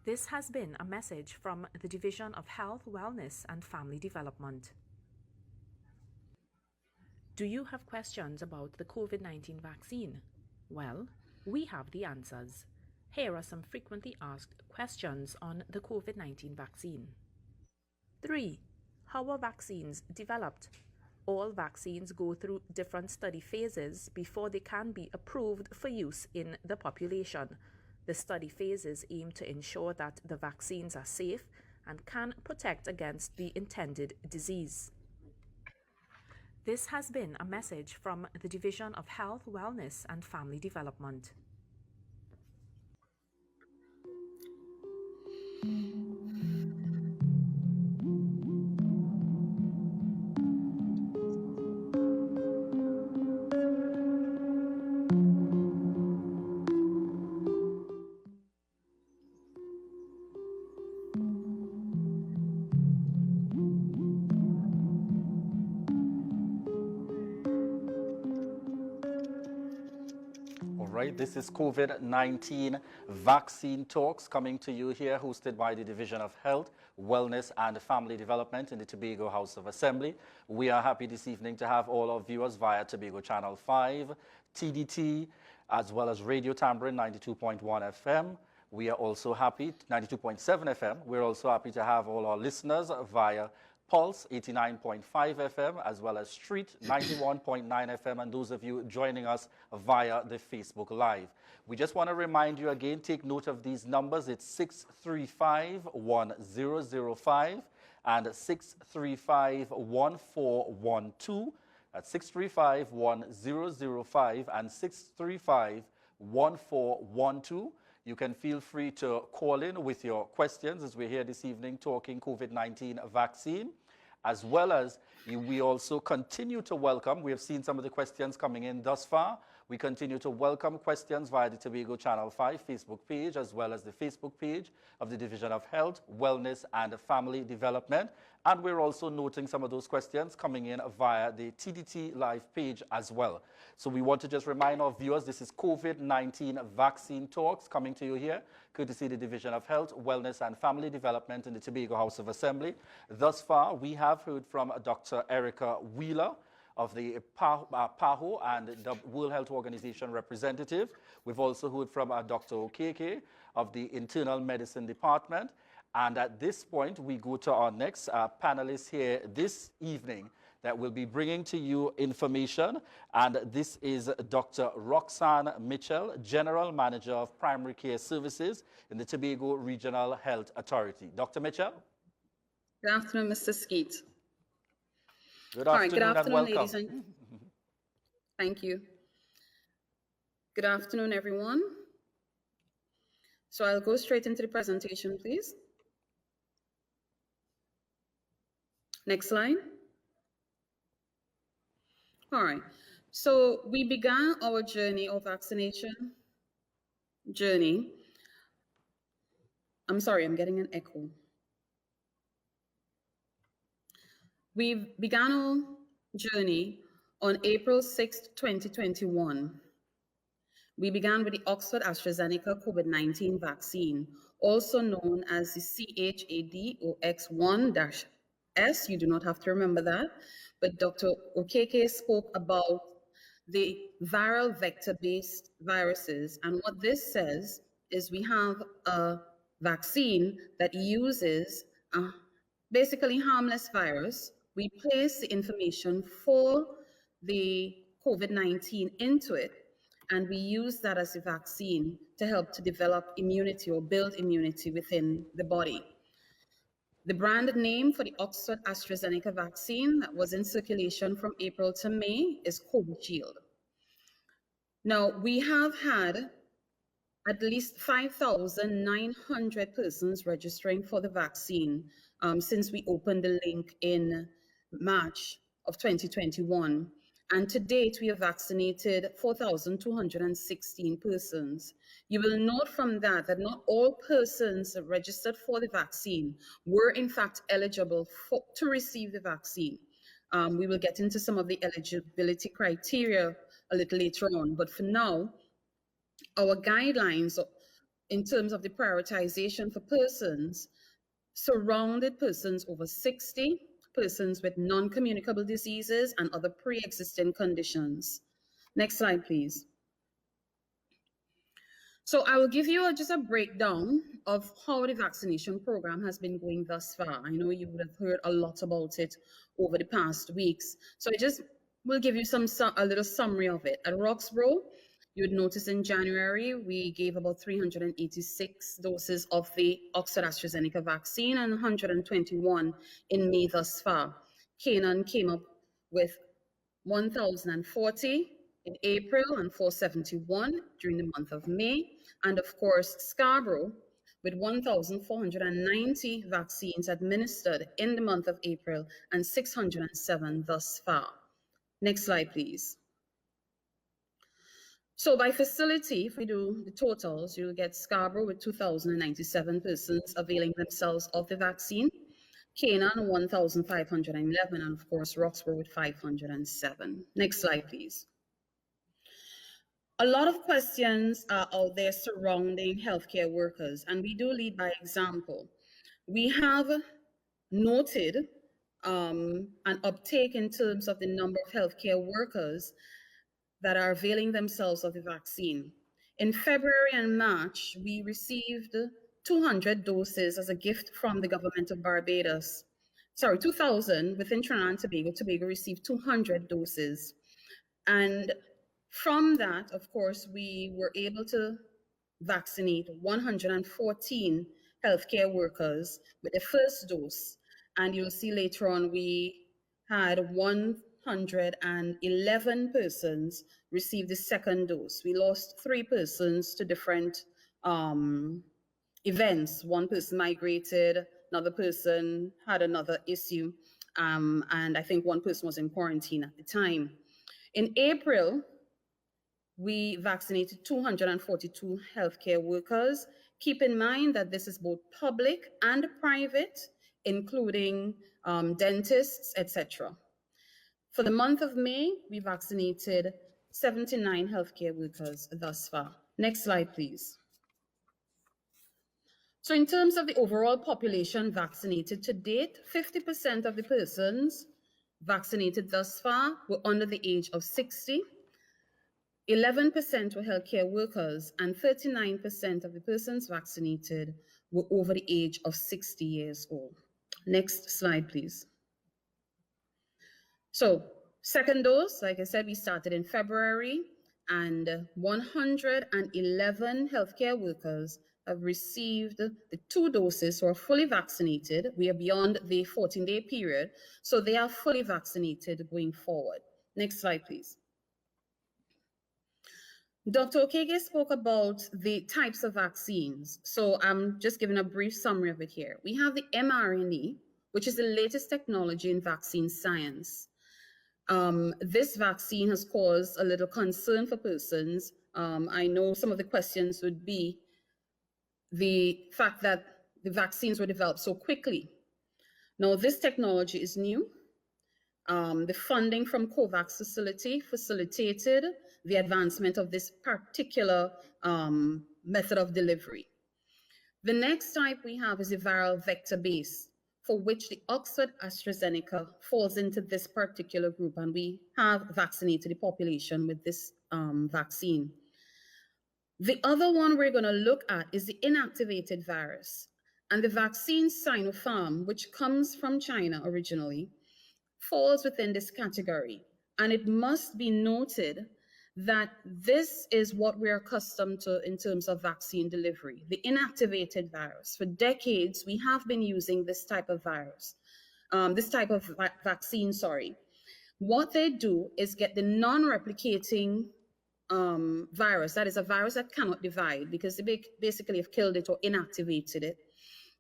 This has been a message from the Division of Health, Wellness, and Family Development. Do you have questions about the COVID-19 vaccine? Well, we have the answers. Here are some frequently asked questions on the COVID-19 vaccine. 3. How are vaccines developed? All vaccines go through different study phases before they can be approved for use in the population. The study phases aim to ensure that the vaccines are safe and can protect against the intended disease. This has been a message from the Division of Health, Wellness, and Family Development. right, this is COVID-19 vaccine talks coming to you here, hosted by the Division of Health, Wellness and Family Development in the Tobago House of Assembly. We are happy this evening to have all our viewers via Tobago Channel 5, TDT, as well as Radio Tambourine 92.1 FM. We are also happy, 92.7 FM. We're also happy to have all our listeners via Pulse 89.5 FM, as well as Street 91.9 FM, and those of you joining us via the Facebook Live. We just want to remind you again, take note of these numbers. It's 635-1005 and 635-1412. That's 635-1005 and 635-1412. You can feel free to call in with your questions as we're here this evening talking COVID-19 vaccine, as well as we also continue to welcome. We have seen some of the questions coming in thus far. We continue to welcome questions via the Tobago Channel 5 Facebook page, as well as the Facebook page of the Division of Health, Wellness and Family Development. And we're also noting some of those questions coming in via the TDT Live page as well. So we want to just remind our viewers, this is COVID-19 vaccine talks coming to you here, courtesy of the Division of Health, Wellness and Family Development in the Tobago House of Assembly. Thus far, we have heard from Dr. Erica Wheeler of the PAHO and the World Health Organization representative. We've also heard from Dr. Okeke of the Internal Medicine Department. And at this point, we go to our next panelist here this evening that will be bringing to you information. And this is Dr. Roxanne Mitchell, General Manager of Primary Care Services in the Tobago Regional Health Authority. Dr. Mitchell? Good afternoon, Mr. Skeet. Good All afternoon, right, good afternoon, and welcome. ladies and thank you. Good afternoon, everyone. So I'll go straight into the presentation, please. Next slide. All right, so we began our journey of vaccination journey. I'm sorry, I'm getting an echo. We began our journey on April 6, 2021. We began with the Oxford AstraZeneca COVID-19 vaccine, also known as the CHAdOX1-S. You do not have to remember that, but Dr. Okeke spoke about the viral vector-based viruses. And what this says is we have a vaccine that uses a basically harmless virus. We place the information for the COVID-19 into it, and we use that as a vaccine to help to develop immunity or build immunity within the body. The brand name for the Oxford AstraZeneca vaccine that was in circulation from April to May is Covishield. Now, we have had at least 5,900 persons registering for the vaccine since we opened the link in March of 2021. And to date, we have vaccinated 4,216 persons. You will note from that that not all persons registered for the vaccine were in fact eligible to receive the vaccine. We will get into some of the eligibility criteria a little later on, but for now, our guidelines in terms of the prioritization for persons surrounded persons over 60, persons with non-communicable diseases and other pre-existing conditions. Next slide, please. So I will give you just a breakdown of how the vaccination program has been going thus far. I know you would have heard a lot about it over the past weeks. So I just will give you a little summary of it. At Roxborough, you would notice in January, we gave about 386 doses of the Oxford AstraZeneca vaccine and 121 in May thus far. Canaan came up with 1,040 in April and 471 during the month of May. And of course, Scarborough with 1,490 vaccines administered in the month of April and 607 thus far. Next slide, please. So by facility, if we do the totals, you'll get Scarborough with 2,097 persons availing themselves of the vaccine, Canaan 1,511, and of course Roxborough with 507. Next slide, please. A lot of questions are out there surrounding healthcare workers, and we do lead by example. We have noted an uptake in terms of the number of healthcare workers that are availing themselves of the vaccine. In February and March, we received 200 doses as a gift from the government of Barbados. Sorry, 2,000 within Trinidad and Tobago. Tobago received 200 doses. And from that, of course, we were able to vaccinate 114 healthcare workers with the first dose. And you'll see later on, we had 111 persons receive the second dose. We lost 3 persons to different events. One person migrated, another person had another issue, and I think one person was in quarantine at the time. In April, we vaccinated 242 healthcare workers. Keep in mind that this is both public and private, including dentists, etc. For the month of May, we vaccinated 79 healthcare workers thus far. Next slide, please. So in terms of the overall population vaccinated to date, 50% of the persons vaccinated thus far were under the age of 60. 11% were healthcare workers, and 39% of the persons vaccinated were over the age of 60 years old. Next slide, please. So, second dose, like I said, we started in February, and 111 healthcare workers have received the 2 doses, so are fully vaccinated. We are beyond the 14-day period, so they are fully vaccinated going forward. Next slide, please. Dr. Okeke spoke about the types of vaccines. So I'm just giving a brief summary of it here. We have the mRNA, which is the latest technology in vaccine science. This vaccine has caused a little concern for persons. I know some of the questions would be the fact that the vaccines were developed so quickly. Now, this technology is new. The funding from COVAX facility facilitated the advancement of this particular method of delivery. The next type we have is a viral vector base, for which the Oxford AstraZeneca falls into this particular group, and we have vaccinated the population with this vaccine. The other one we're going to look at is the inactivated virus, and the vaccine Sinopharm, which comes from China originally, falls within this category. And it must be noted that this is what we're accustomed to in terms of vaccine delivery, the inactivated virus. For decades, we have been using this type of virus, this type of vaccine, sorry. What they do is get the non-replicating virus, that is a virus that cannot divide because they basically have killed it or inactivated it.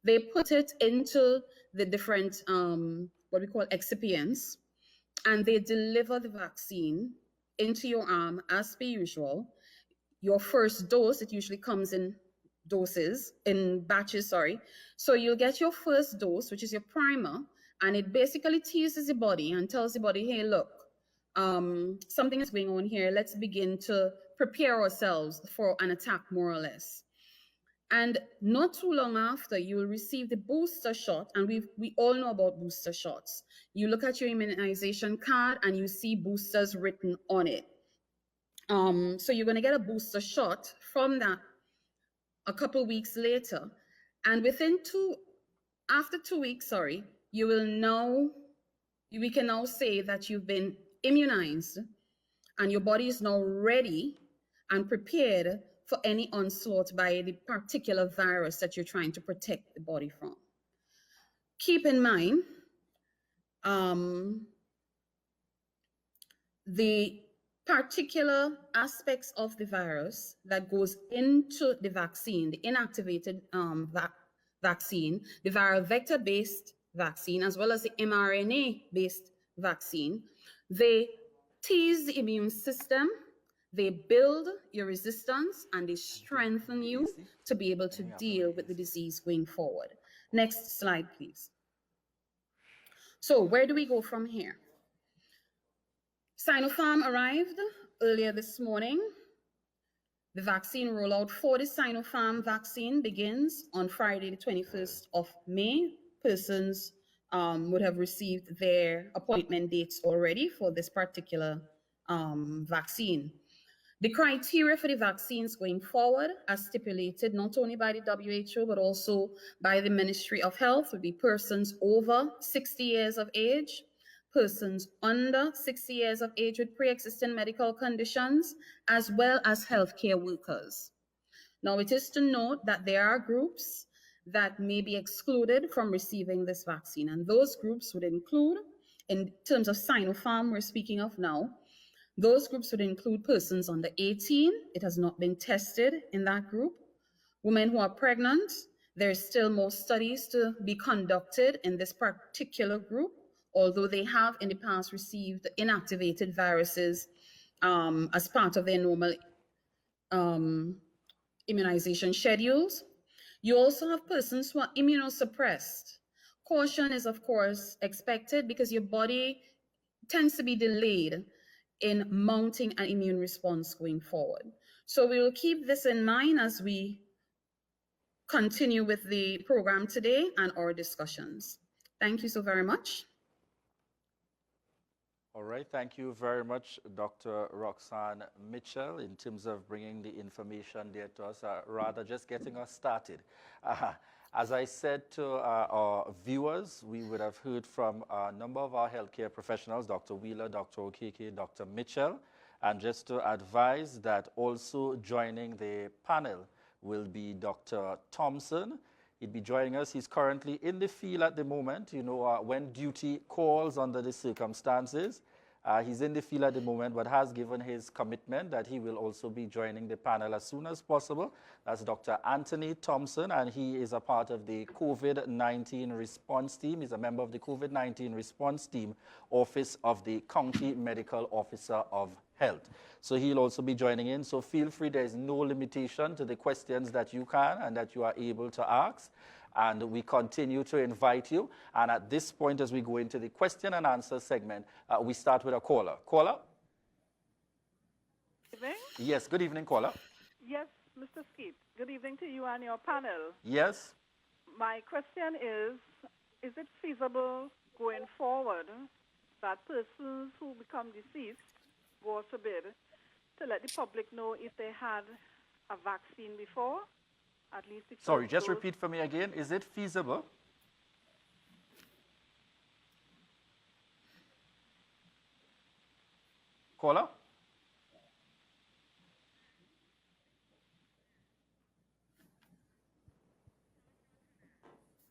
They put it into the different, what we call excipients, and they deliver the vaccine into your arm as per usual. Your first dose, it usually comes in batches, sorry. So you'll get your first dose, which is your primer, and it basically teases the body and tells the body, hey, look, something is going on here. Let's begin to prepare ourselves for an attack, more or less. And not too long after, you will receive the booster shot, and we all know about booster shots. You look at your immunization card and you see boosters written on it. So you're going to get a booster shot from that a couple weeks later, and after 2 weeks, sorry, we can now say that you've been immunized and your body is now ready and prepared for any onslaught by the particular virus that you're trying to protect the body from. Keep in mind, the particular aspects of the virus that goes into the vaccine, the inactivated vaccine, the viral vector-based vaccine, as well as the mRNA-based vaccine, they tease the immune system, they build your resistance, and they strengthen you to be able to deal with the disease going forward. Next slide, please. So where do we go from here? Sinopharm arrived earlier this morning The vaccine rollout for the Sinopharm vaccine begins on Friday, the 21st of May. Persons would have received their appointment dates already for this particular vaccine. The criteria for the vaccines going forward, as stipulated not only by the WHO but also by the Ministry of Health, would be persons over 60 years of age, persons under 60 years of age with pre-existing medical conditions, as well as healthcare workers. Now, it is to note that there are groups that may be excluded from receiving this vaccine, and those groups would include, in terms of Sinopharm we're speaking of now, those groups would include persons under 18. It has not been tested in that group. Women who are pregnant. There's still more studies to be conducted in this particular group, although they have in the past received inactivated viruses as part of their normal immunization schedules. You also have persons who are immunosuppressed. Caution is, of course, expected because your body tends to be delayed in mounting an immune response going forward. So we will keep this in mind as we continue with the program today and our discussions. Thank you so very much. All right, thank you very much, Dr. Roxanne Mitchell, in terms of bringing the information there to us, rather just getting us started. As I said to our viewers, we would have heard from a number of our healthcare professionals, Dr. Wheeler, Dr. Okeke, Dr. Mitchell, and just to advise that also joining the panel will be Dr. Thompson. He'd be joining us. He's currently in the field at the moment, you know, when duty calls under the circumstances. He's in the field at the moment, but has given his commitment that he will also be joining the panel as soon as possible. That's Dr. Anthony Thompson, and he is a part of the COVID-19 response team. He's a member of the COVID-19 response team, Office of the County Medical Officer of Health. So he'll also be joining in. So feel free, there's no limitation to the questions that you can and that you are able to ask. And we continue to invite you. And at this point, as we go into the question and answer segment, we start with a caller. Caller? Evening? Yes, good evening, caller. Yes, Mr. Skeet. Good evening to you and your panel. Yes? My question is it feasible going forward that persons who become deceased, God forbid, to let the public know if they had a vaccine before? At least Sorry, just repeat for me again. Is it feasible? Caller?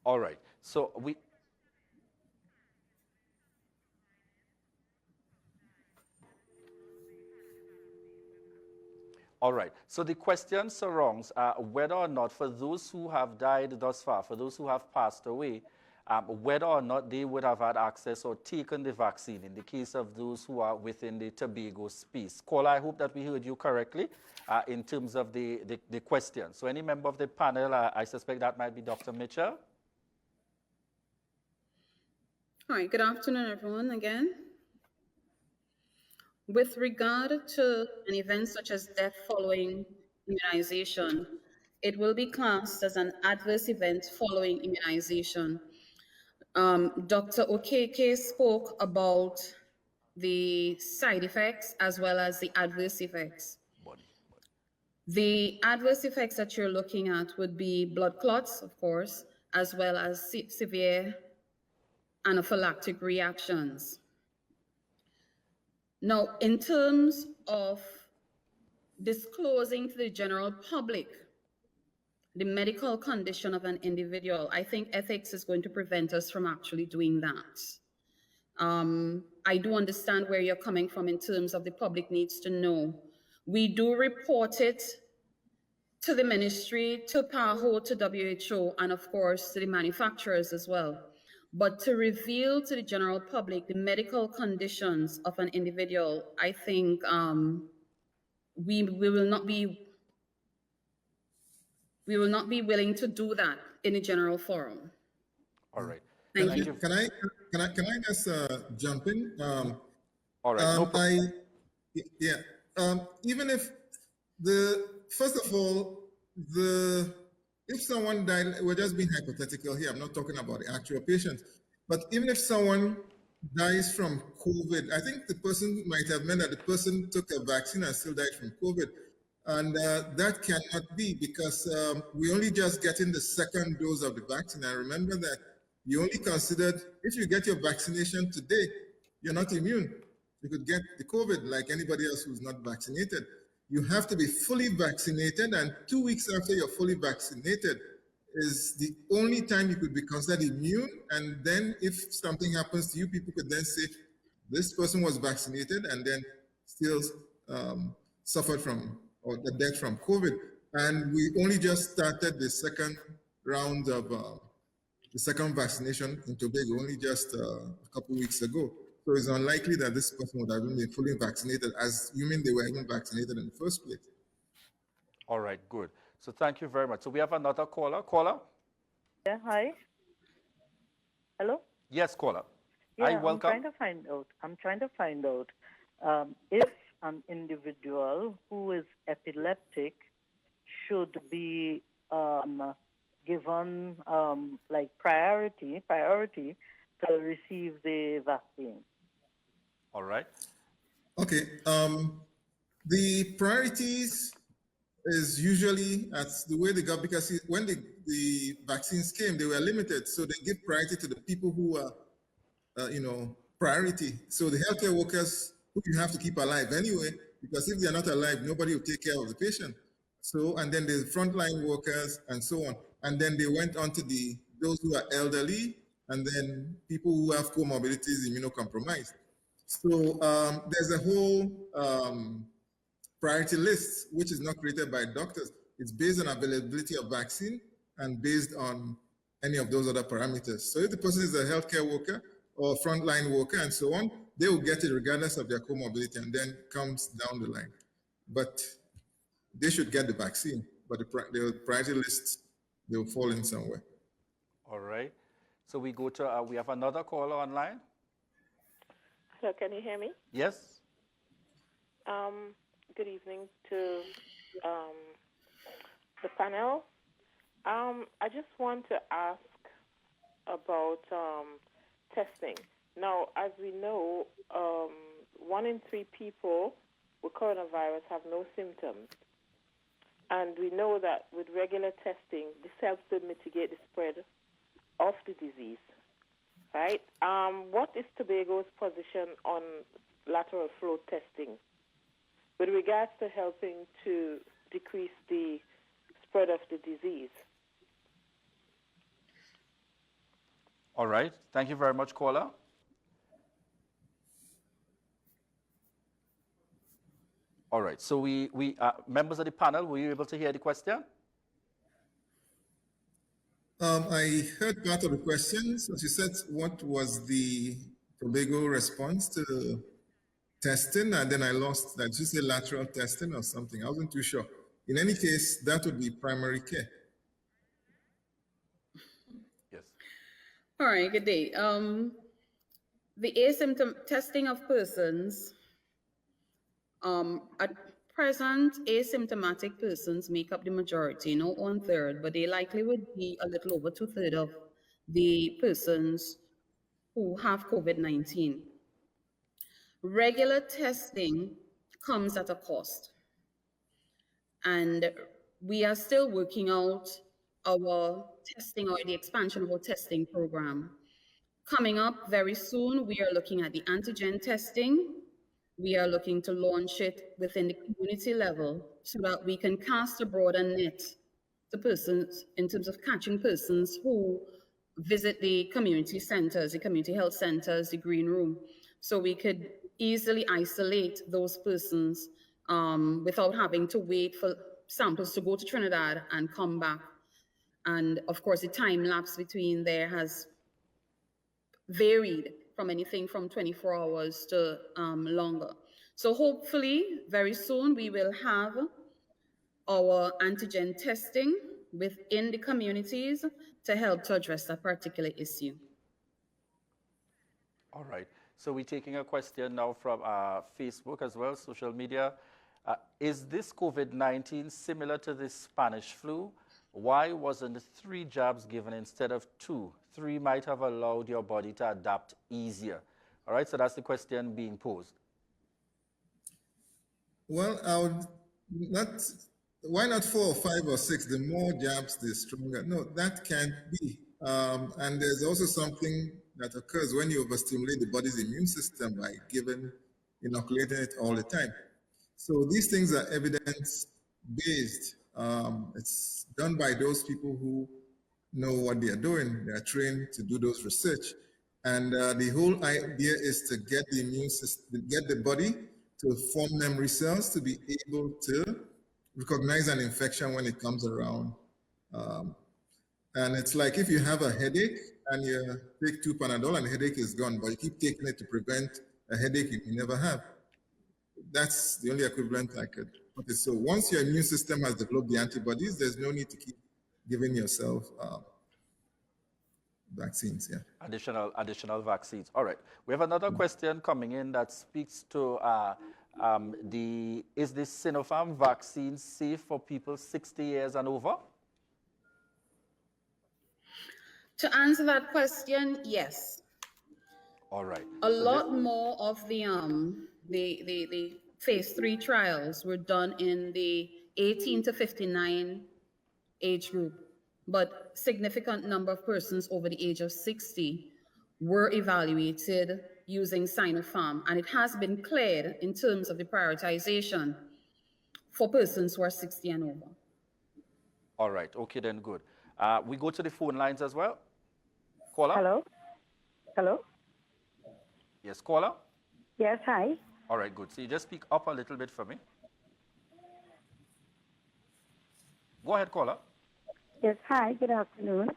All right. So we... All right. So the question surrounds whether or not, for those who have died thus far, for those who have passed away, whether or not they would have had access or taken the vaccine in the case of those who are within the Tobago space. Caller, I hope that we heard you correctly in terms of the question. So any member of the panel, I suspect that might be Dr. Mitchell. Hi, good afternoon, everyone, again. With regard to an event such as death following immunization, it will be classed as an adverse event following immunization. Dr. Okeke spoke about the side effects as well as the adverse effects. The adverse effects that you're looking at would be blood clots, of course, as well as severe anaphylactic reactions. Now, in terms of disclosing to the general public the medical condition of an individual, I think ethics is going to prevent us from actually doing that. I do understand where you're coming from in terms of the public needs to know. We do report it to the ministry, to PAHO, to WHO, and of course to the manufacturers as well. But to reveal to the general public the medical conditions of an individual, I think we will not be willing to do that in a general forum. All right. Can I just jump in? All right. Even if the first of all, if someone died, we're just being hypothetical here. I'm not talking about the actual patient. But even if someone dies from COVID, I think the person might have meant that the person took a vaccine and still died from COVID. And that cannot be, because we only just getting the second dose of the vaccine. And remember that you only considered, if you get your vaccination today, you're not immune. You could get the COVID like anybody else who's not vaccinated. You have to be fully vaccinated, and 2 weeks after you're fully vaccinated is the only time you could be considered immune. And then if something happens to you, people could then say, this person was vaccinated and then still suffered from, or the death from COVID. And we only just started the second round of the second vaccination in Tobago only just a couple weeks ago. So it's unlikely that this person would have been fully vaccinated, assuming they were even vaccinated in the first place. All right, good. So thank you very much. So we have another caller. Caller? Yeah, hi. Hello? Yes, caller. Yeah, Hi, welcome. I'm trying to find out if an individual who is epileptic should be given like priority to receive the vaccine. All right. Okay. The priorities is usually as the way they got, because when the vaccines came, they were limited. So they give priority to the people who are, priority. So the healthcare workers who you have to keep alive anyway, because if they're not alive, nobody will take care of the patient. So, and then the frontline workers and so on. And then they went on to those who are elderly, and then people who have comorbidities, immunocompromised. So there's a whole priority list, which is not created by doctors. It's based on availability of vaccine and based on any of those other parameters. So if the person is a healthcare worker or frontline worker and so on, they will get it regardless of their comorbidity, and then comes down the line. But they should get the vaccine, but the priority list, they will fall in somewhere. All right. So we go to, we have another caller online. Hello, can you hear me? Yes. Good evening to the panel. I just want to ask about testing. Now, as we know, 1 in 3 people with coronavirus have no symptoms. And we know that with regular testing, this helps to mitigate the spread of the disease, right? What is Tobago's position on lateral flow testing with regards to helping to decrease the spread of the disease? All right. Thank you very much, caller. All right. So we members of the panel, were you able to hear the question? I heard part of the question. So she said, what was the Tobago response to testing? And then I lost that. Did you say lateral testing or something? I wasn't too sure. In any case, that would be primary care. Yes. All right, good day. The testing of persons, at present, asymptomatic persons make up the majority, not 1/3, but they likely would be a little over 2/3 of the persons who have COVID-19. Regular testing comes at a cost. And we are still working out our testing, or the expansion of our testing program. Coming up very soon, we are looking at the antigen testing. We are looking to launch it within the community level so that we can cast a broader net to persons in terms of catching persons who visit the community centers, the community health centers, the green room. So we could easily isolate those persons without having to wait for samples to go to Trinidad and come back. And of course, the time lapse between there has varied from anything from 24 hours to longer. So hopefully, very soon, we will have our antigen testing within the communities to help to address that particular issue. All right. So we're taking a question now from Facebook as well, social media. Is this COVID-19 similar to the Spanish flu? Why wasn't 3 jabs given instead of 2? 3 might have allowed your body to adapt easier. All right, so that's the question being posed. Well, I would not. Why not 4 or 5 or 6? The more jabs, the stronger. No, that can't be. And there's also something that occurs when you overstimulate the body's immune system by inoculating it all the time. So these things are evidence-based. It's done by those people who know what they are doing. They are trained to do those research. And the whole idea is to get the immune system, get the body to form memory cells to be able to recognize an infection when it comes around. And it's like if you have a headache and you take 2 Panadol and the headache is gone, but you keep taking it to prevent a headache you may never have. That's the only equivalent I could put it. So once your immune system has developed the antibodies, there's no need to keep giving yourself vaccines. Yeah. Additional vaccines. All right. We have another question coming in that speaks to is this Sinopharm vaccine safe for people 60 years and over? To answer that question, yes. All right. A lot more of the phase 3 trials were done in the 18 to 59 age group, but significant number of persons over the age of 60 were evaluated using Sinopharm, and it has been cleared in terms of the prioritization for persons who are 60 and over. All right. Okay, then good. We go to the phone lines as well. Caller? Hello? Hello? Yes, caller? Yes, hi. All right, good. So you just speak up a little bit for me. Go ahead, caller. Yes, hi, good afternoon.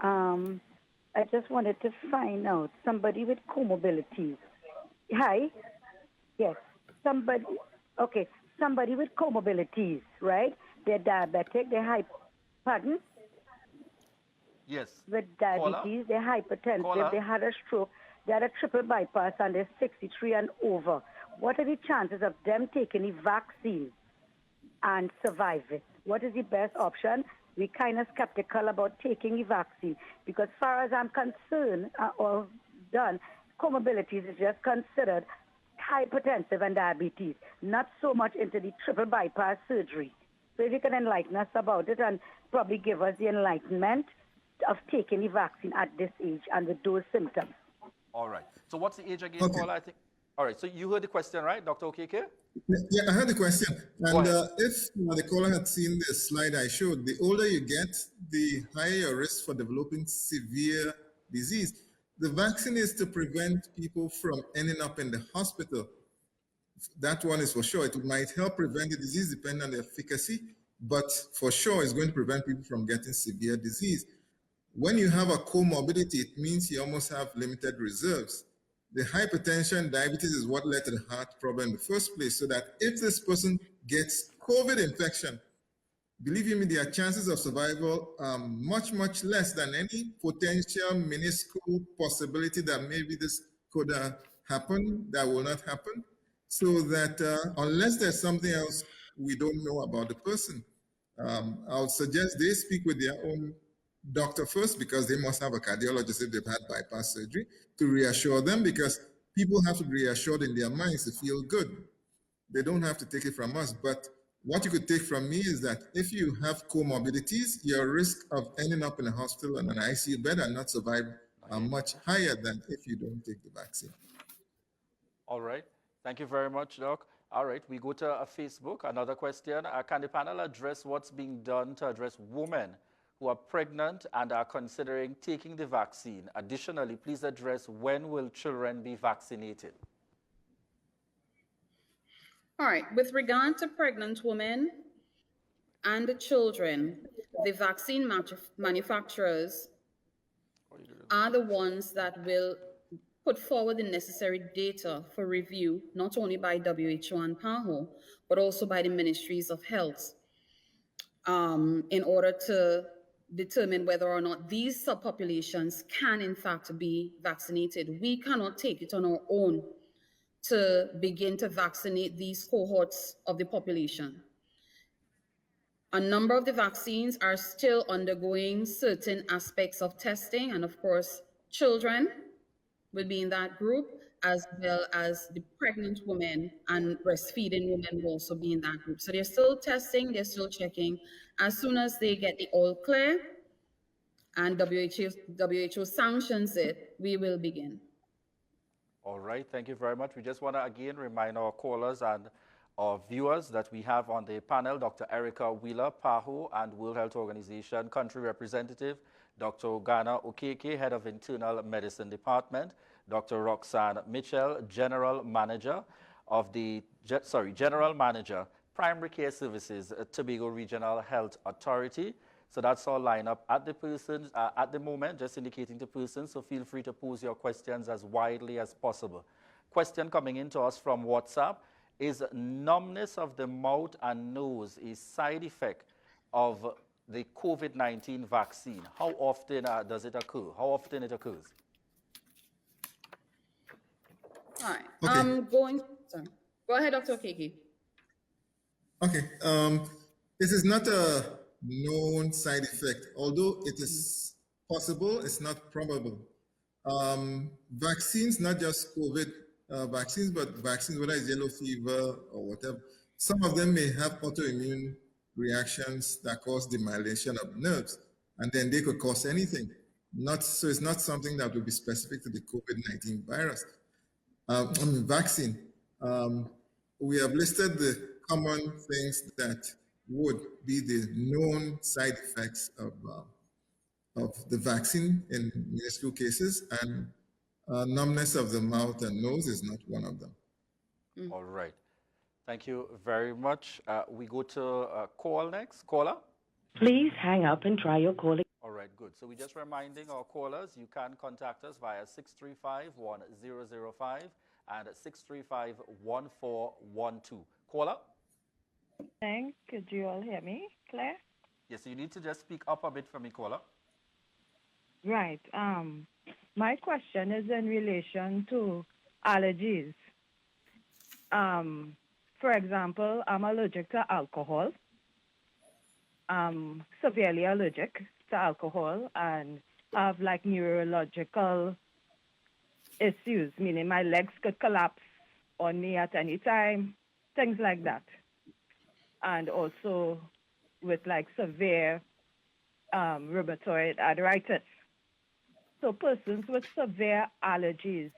I just wanted to find out somebody with comorbidities. Hi? Yes, somebody with comorbidities, right? They're diabetic, pardon? Yes. With diabetes, they're hypertensive, they had a stroke, they had a triple bypass, and they're 63 and over. What are the chances of them taking the vaccine and surviving? What is the best option? We're kind of skeptical about taking the vaccine because, as far as I'm concerned or done, comorbidities is just considered hypertensive and diabetes, not so much into the triple bypass surgery. So if you can enlighten us about it and probably give us the enlightenment of taking the vaccine at this age and with those symptoms. All right. So what's the age again, caller? I think. All right. So you heard the question, right, Dr. Okeke? Yeah, I heard the question. And if the caller had seen the slide I showed, the older you get, the higher your risk for developing severe disease. The vaccine is to prevent people from ending up in the hospital. That one is for sure. It might help prevent the disease depending on the efficacy, but for sure it's going to prevent people from getting severe disease. When you have a comorbidity, it means you almost have limited reserves. The hypertension, diabetes is what led to the heart problem in the first place, so that if this person gets COVID infection, believe you me, their chances of survival are much, much less than any potential minuscule possibility that maybe this could happen, that will not happen. So that unless there's something else we don't know about the person, I would suggest they speak with their own doctor first, because they must have a cardiologist if they've had bypass surgery, to reassure them, because people have to be reassured in their minds to feel good. They don't have to take it from us. But what you could take from me is that if you have comorbidities, your risk of ending up in a hospital and an ICU bed and not survive are much higher than if you don't take the vaccine. All right. Thank you very much, Doc. All right, we go to Facebook. Another question. Can the panel address what's being done to address women who are pregnant and are considering taking the vaccine? Additionally, please address when will children be vaccinated? All right, with regard to pregnant women and the children, the vaccine manufacturers are the ones that will put forward the necessary data for review, not only by WHO and PAHO, but also by the Ministries of Health, in order to determine whether or not these subpopulations can in fact be vaccinated. We cannot take it on our own to begin to vaccinate these cohorts of the population. A number of the vaccines are still undergoing certain aspects of testing, and of course, children will be in that group, as well as the pregnant women and breastfeeding women will also be in that group. So they're still testing, they're still checking. As soon as they get the all clear and WHO sanctions it, we will begin. All right, thank you very much. We just want to again remind our callers and our viewers that we have on the panel Dr. Erica Wheeler, PAHO and World Health Organization Country Representative, Dr. Ghana Okeke, Head of Internal Medicine Department, Dr. Roxanne Mitchell, General Manager of the, General Manager, Primary Care Services, Tobago Regional Health Authority. So that's our lineup at the moment, just indicating to persons, so feel free to pose your questions as widely as possible. Question coming in to us from WhatsApp: is numbness of the mouth and nose a side effect of the COVID-19 vaccine? How often does it occur? How often it occurs? All right. Okay. Sorry. Go ahead, Dr. Okeke. Okay. This is not a known side effect, although it is possible, it's not probable. Vaccines, not just COVID vaccines, but vaccines, whether it's yellow fever or whatever, some of them may have autoimmune reactions that cause demyelination of nerves, and then they could cause anything. So it's not something that would be specific to the COVID-19 virus. Vaccine. We have listed the common things that would be the known side effects of the vaccine in minuscule cases, and numbness of the mouth and nose is not one of them. All right. Thank you very much. We go to call next. Caller? Please hang up and try your call again. All right, good. So we're just reminding our callers, you can contact us via 635-1005 and 635-1412. Caller? Thanks. Could you all hear me, Claire? Yes, you need to just speak up a bit for me, caller. Right. My question is in relation to allergies. For example, I'm allergic to alcohol. I'm severely allergic to alcohol and have like neurological issues, meaning my legs could collapse on me at any time, things like that. And also with like severe rheumatoid arthritis. So persons with severe allergies,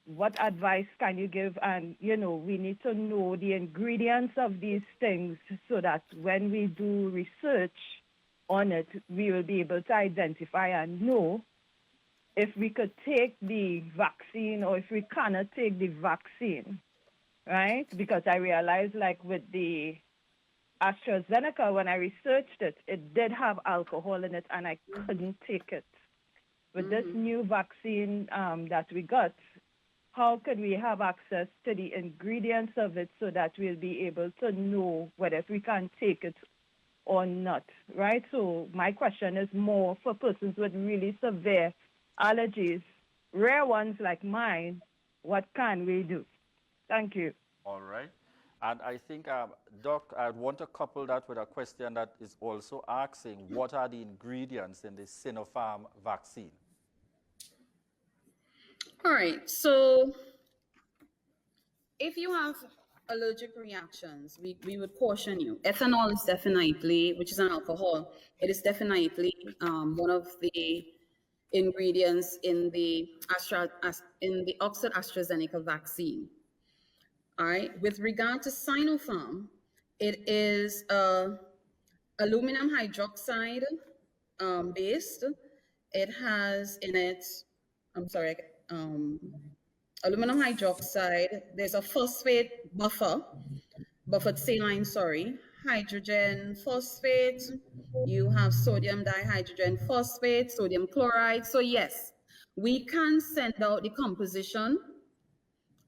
what advice can you give? And, you know, we need to know the ingredients of these things so that when we do research on it, we will be able to identify and know if we could take the vaccine or if we cannot take the vaccine, right? Because I realized, like with the AstraZeneca, when I researched it, it did have alcohol in it and I couldn't take it. With this new vaccine that we got, how could we have access to the ingredients of it so that we'll be able to know whether if we can take it or not, right? So my question is more for persons with really severe allergies, rare ones like mine, what can we do? Thank you. All right. And I think, Doc, I want to couple that with a question that is also asking, what are the ingredients in the Sinopharm vaccine? All right. So if you have allergic reactions, we would caution you. Ethanol is definitely, which is an alcohol, it is definitely one of the ingredients in the Oxford AstraZeneca vaccine. All right. With regard to Sinopharm, it is aluminum hydroxide based. It has in it, aluminum hydroxide. There's a phosphate buffered saline, hydrogen phosphate. You have sodium dihydrogen phosphate, sodium chloride. So yes, we can send out the composition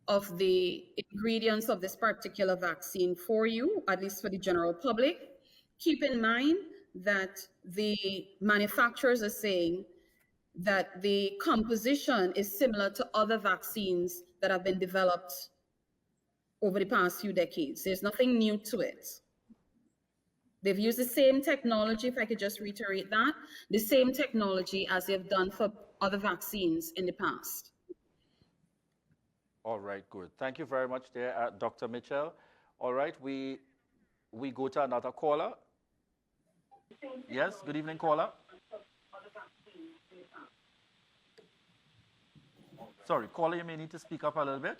of the ingredients of this particular vaccine for you, at least for the general public. Keep in mind that the manufacturers are saying that the composition is similar to other vaccines that have been developed over the past few decades. There's nothing new to it. They've used the same technology, if I could just reiterate that, the same technology as they've done for other vaccines in the past. All right, good. Thank you very much there, Dr. Mitchell. All right, we go to another caller. Yes, good evening, caller. Sorry, caller, you may need to speak up a little bit.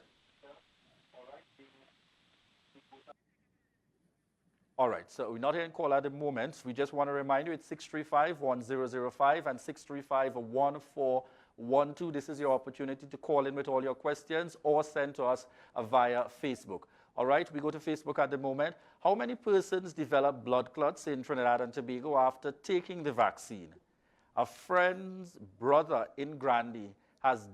All right, so we're not hearing caller at the moment. We just want to remind you it's 635-1005 and 635-1412. This is your opportunity to call in with all your questions or send to us via Facebook. All right, we go to Facebook at the moment. How many persons develop blood clots in Trinidad and Tobago after taking the vaccine? A friend's brother in Grandy has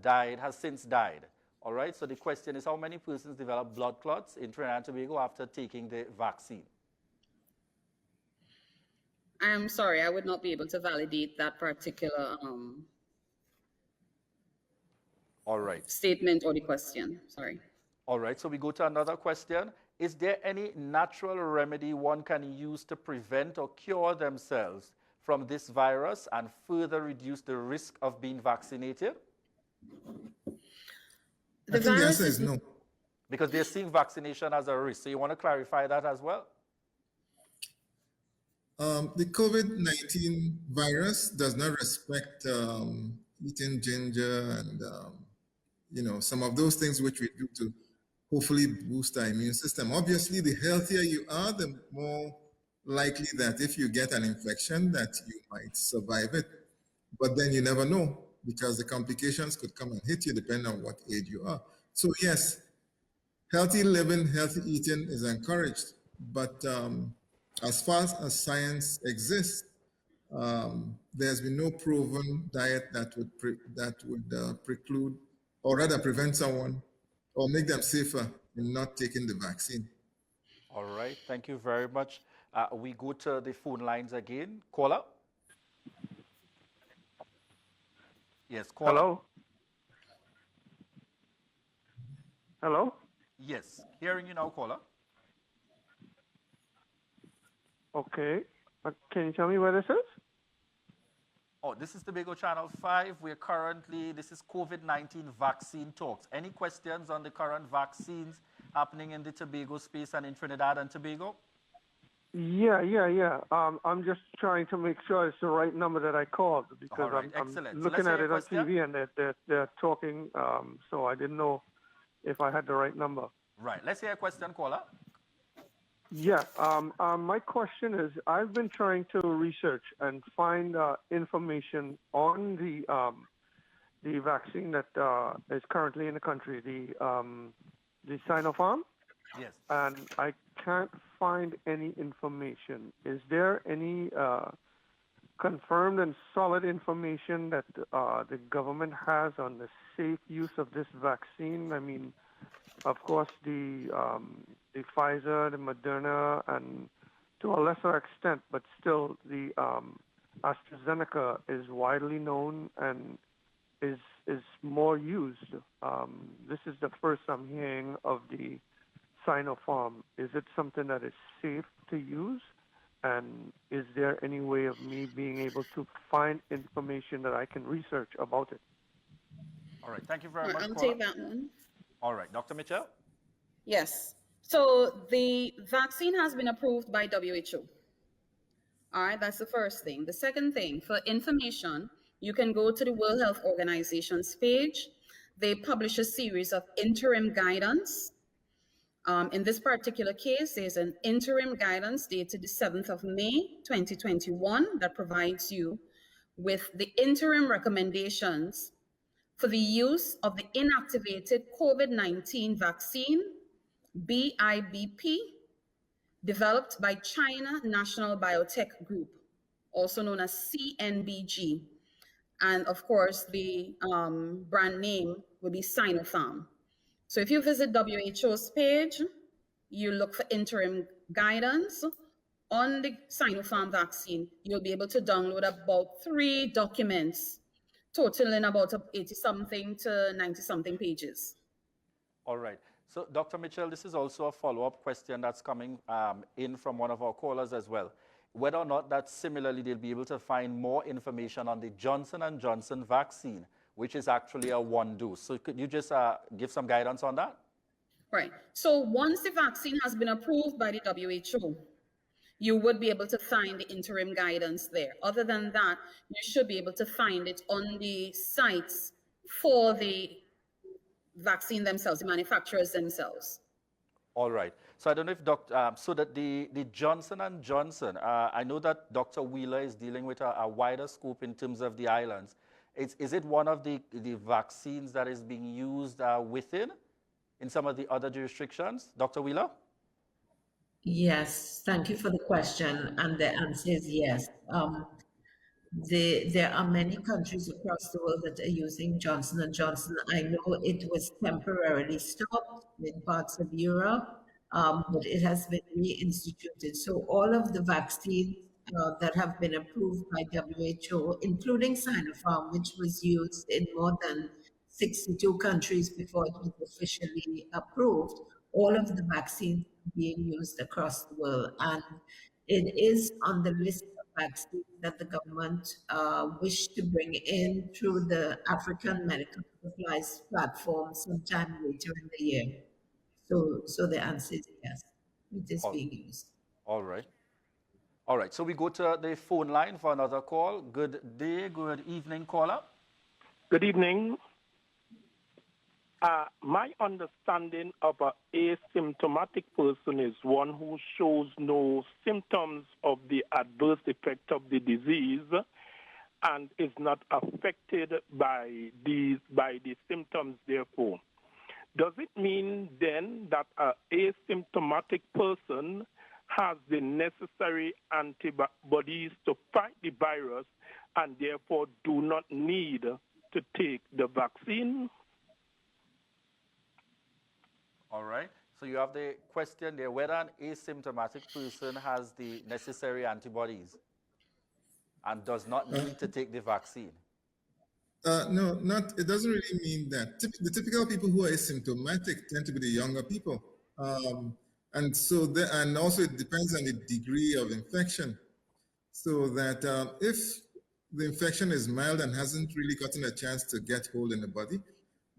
since died. All right, so the question is how many persons develop blood clots in Trinidad and Tobago after taking the vaccine? I'm sorry, I would not be able to validate that particular all right. statement or the question. Sorry. All right, so we go to another question. Is there any natural remedy one can use to prevent or cure themselves from this virus and further reduce the risk of being vaccinated? I think the answer is no. Because they're seeing vaccination as a risk. So you want to clarify that as well? The COVID-19 virus does not respect eating ginger and some of those things which we do to hopefully boost our immune system. Obviously, the healthier you are, the more likely that if you get an infection that you might survive it. But then you never know because the complications could come and hit you depending on what age you are. So yes, healthy living, healthy eating is encouraged. But as far as science exists, there's been no proven diet that would preclude or rather prevent someone or make them safer in not taking the vaccine. All right, thank you very much. We go to the phone lines again. Caller? Yes, caller. Hello? Hello? Yes, hearing you now, caller. Okay. Can you tell me where this is? Oh, this is Tobago Channel 5. This is COVID-19 vaccine talks. Any questions on the current vaccines happening in the Tobago space and in Trinidad and Tobago? Yeah. I'm just trying to make sure it's the right number that I called because right, I'm excellent. looking So at it on TV and they're talking, so I didn't know if I had the right number. Right. Let's hear a question, caller. Yeah. My question is, I've been trying to research and find information on the vaccine that is currently in the country, the Sinopharm. Yes. And I can't find any information. Is there any confirmed and solid information that the government has on the safe use of this vaccine? I mean, of course, the Pfizer, the Moderna, and to a lesser extent, but still the AstraZeneca is widely known and is more used. This is the first I'm hearing of the Sinopharm. Is it something that is safe to use? And is there any way of me being able to find information that I can research about it? All right, thank you very much. I'll take that one. All right, Dr. Mitchell? Yes. So the vaccine has been approved by WHO. All right, that's the first thing. The second thing, for information, you can go to the World Health Organization's page. They publish a series of interim guidance. In this particular case, there's an interim guidance dated the 7th of May, 2021, that provides you with the interim recommendations for the use of the inactivated COVID-19 vaccine, BIBP, developed by China National Biotech Group, also known as CNBG. And of course, the brand name will be Sinopharm. So if you visit WHO's page, you look for interim guidance on the Sinopharm vaccine, you'll be able to download about 3 documents totaling about 80-something to 90-something pages. All right. So, Dr. Mitchell, this is also a follow-up question that's coming in from one of our callers as well. Whether or not that similarly they'll be able to find more information on the Johnson & Johnson vaccine, which is actually a one dose. So could you just give some guidance on that? Right. So once the vaccine has been approved by the WHO, you would be able to find the interim guidance there. Other than that, you should be able to find it on the sites for the vaccine themselves, the manufacturers themselves. All right. So I don't know if so that the Johnson & Johnson, I know that Dr. Wheeler is dealing with a wider scope in terms of the islands. Is it one of the vaccines that is being used within in some of the other jurisdictions? Dr. Wheeler? Yes, thank you for the question. And the answer is yes. There are many countries across the world that are using Johnson & Johnson. I know it was temporarily stopped in parts of Europe, but it has been reinstituted. So all of the vaccines that have been approved by WHO, including Sinopharm, which was used in more than 62 countries before it was officially approved, all of the vaccines are being used across the world. And it is on the list of vaccines that the government wished to bring in through the African Medical Supplies Platform sometime later in the year. So the answer is yes, it is being used. All right. All right. So we go to the phone line for another call. Good day, good evening, caller. Good evening. My understanding of an asymptomatic person is one who shows no symptoms of the adverse effect of the disease and is not affected by the symptoms, therefore. Does it mean then that an asymptomatic person has the necessary antibodies to fight the virus and therefore do not need to take the vaccine? All right. So you have the question there, whether an asymptomatic person has the necessary antibodies and does not need to take the vaccine. No, it doesn't really mean that. The typical people who are asymptomatic tend to be the younger people. And also it depends on the degree of infection. So that if the infection is mild and hasn't really gotten a chance to get hold in the body,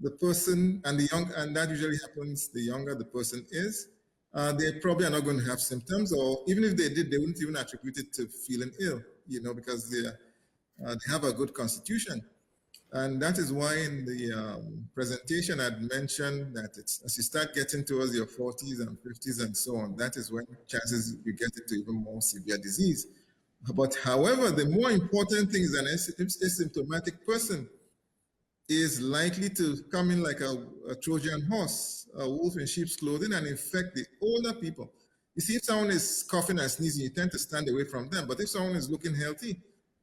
the person and that usually happens the younger the person is, they probably are not going to have symptoms, or even if they did, they wouldn't even attribute it to feeling ill, because they have a good constitution. And that is why in the presentation I'd mentioned that as you start getting towards your 40s and 50s and so on, that is when chances you get into even more severe disease. But however, the more important thing is an asymptomatic person is likely to come in like a Trojan horse, a wolf in sheep's clothing, and infect the older people. You see, if someone is coughing and sneezing, you tend to stand away from them. But if someone is looking healthy,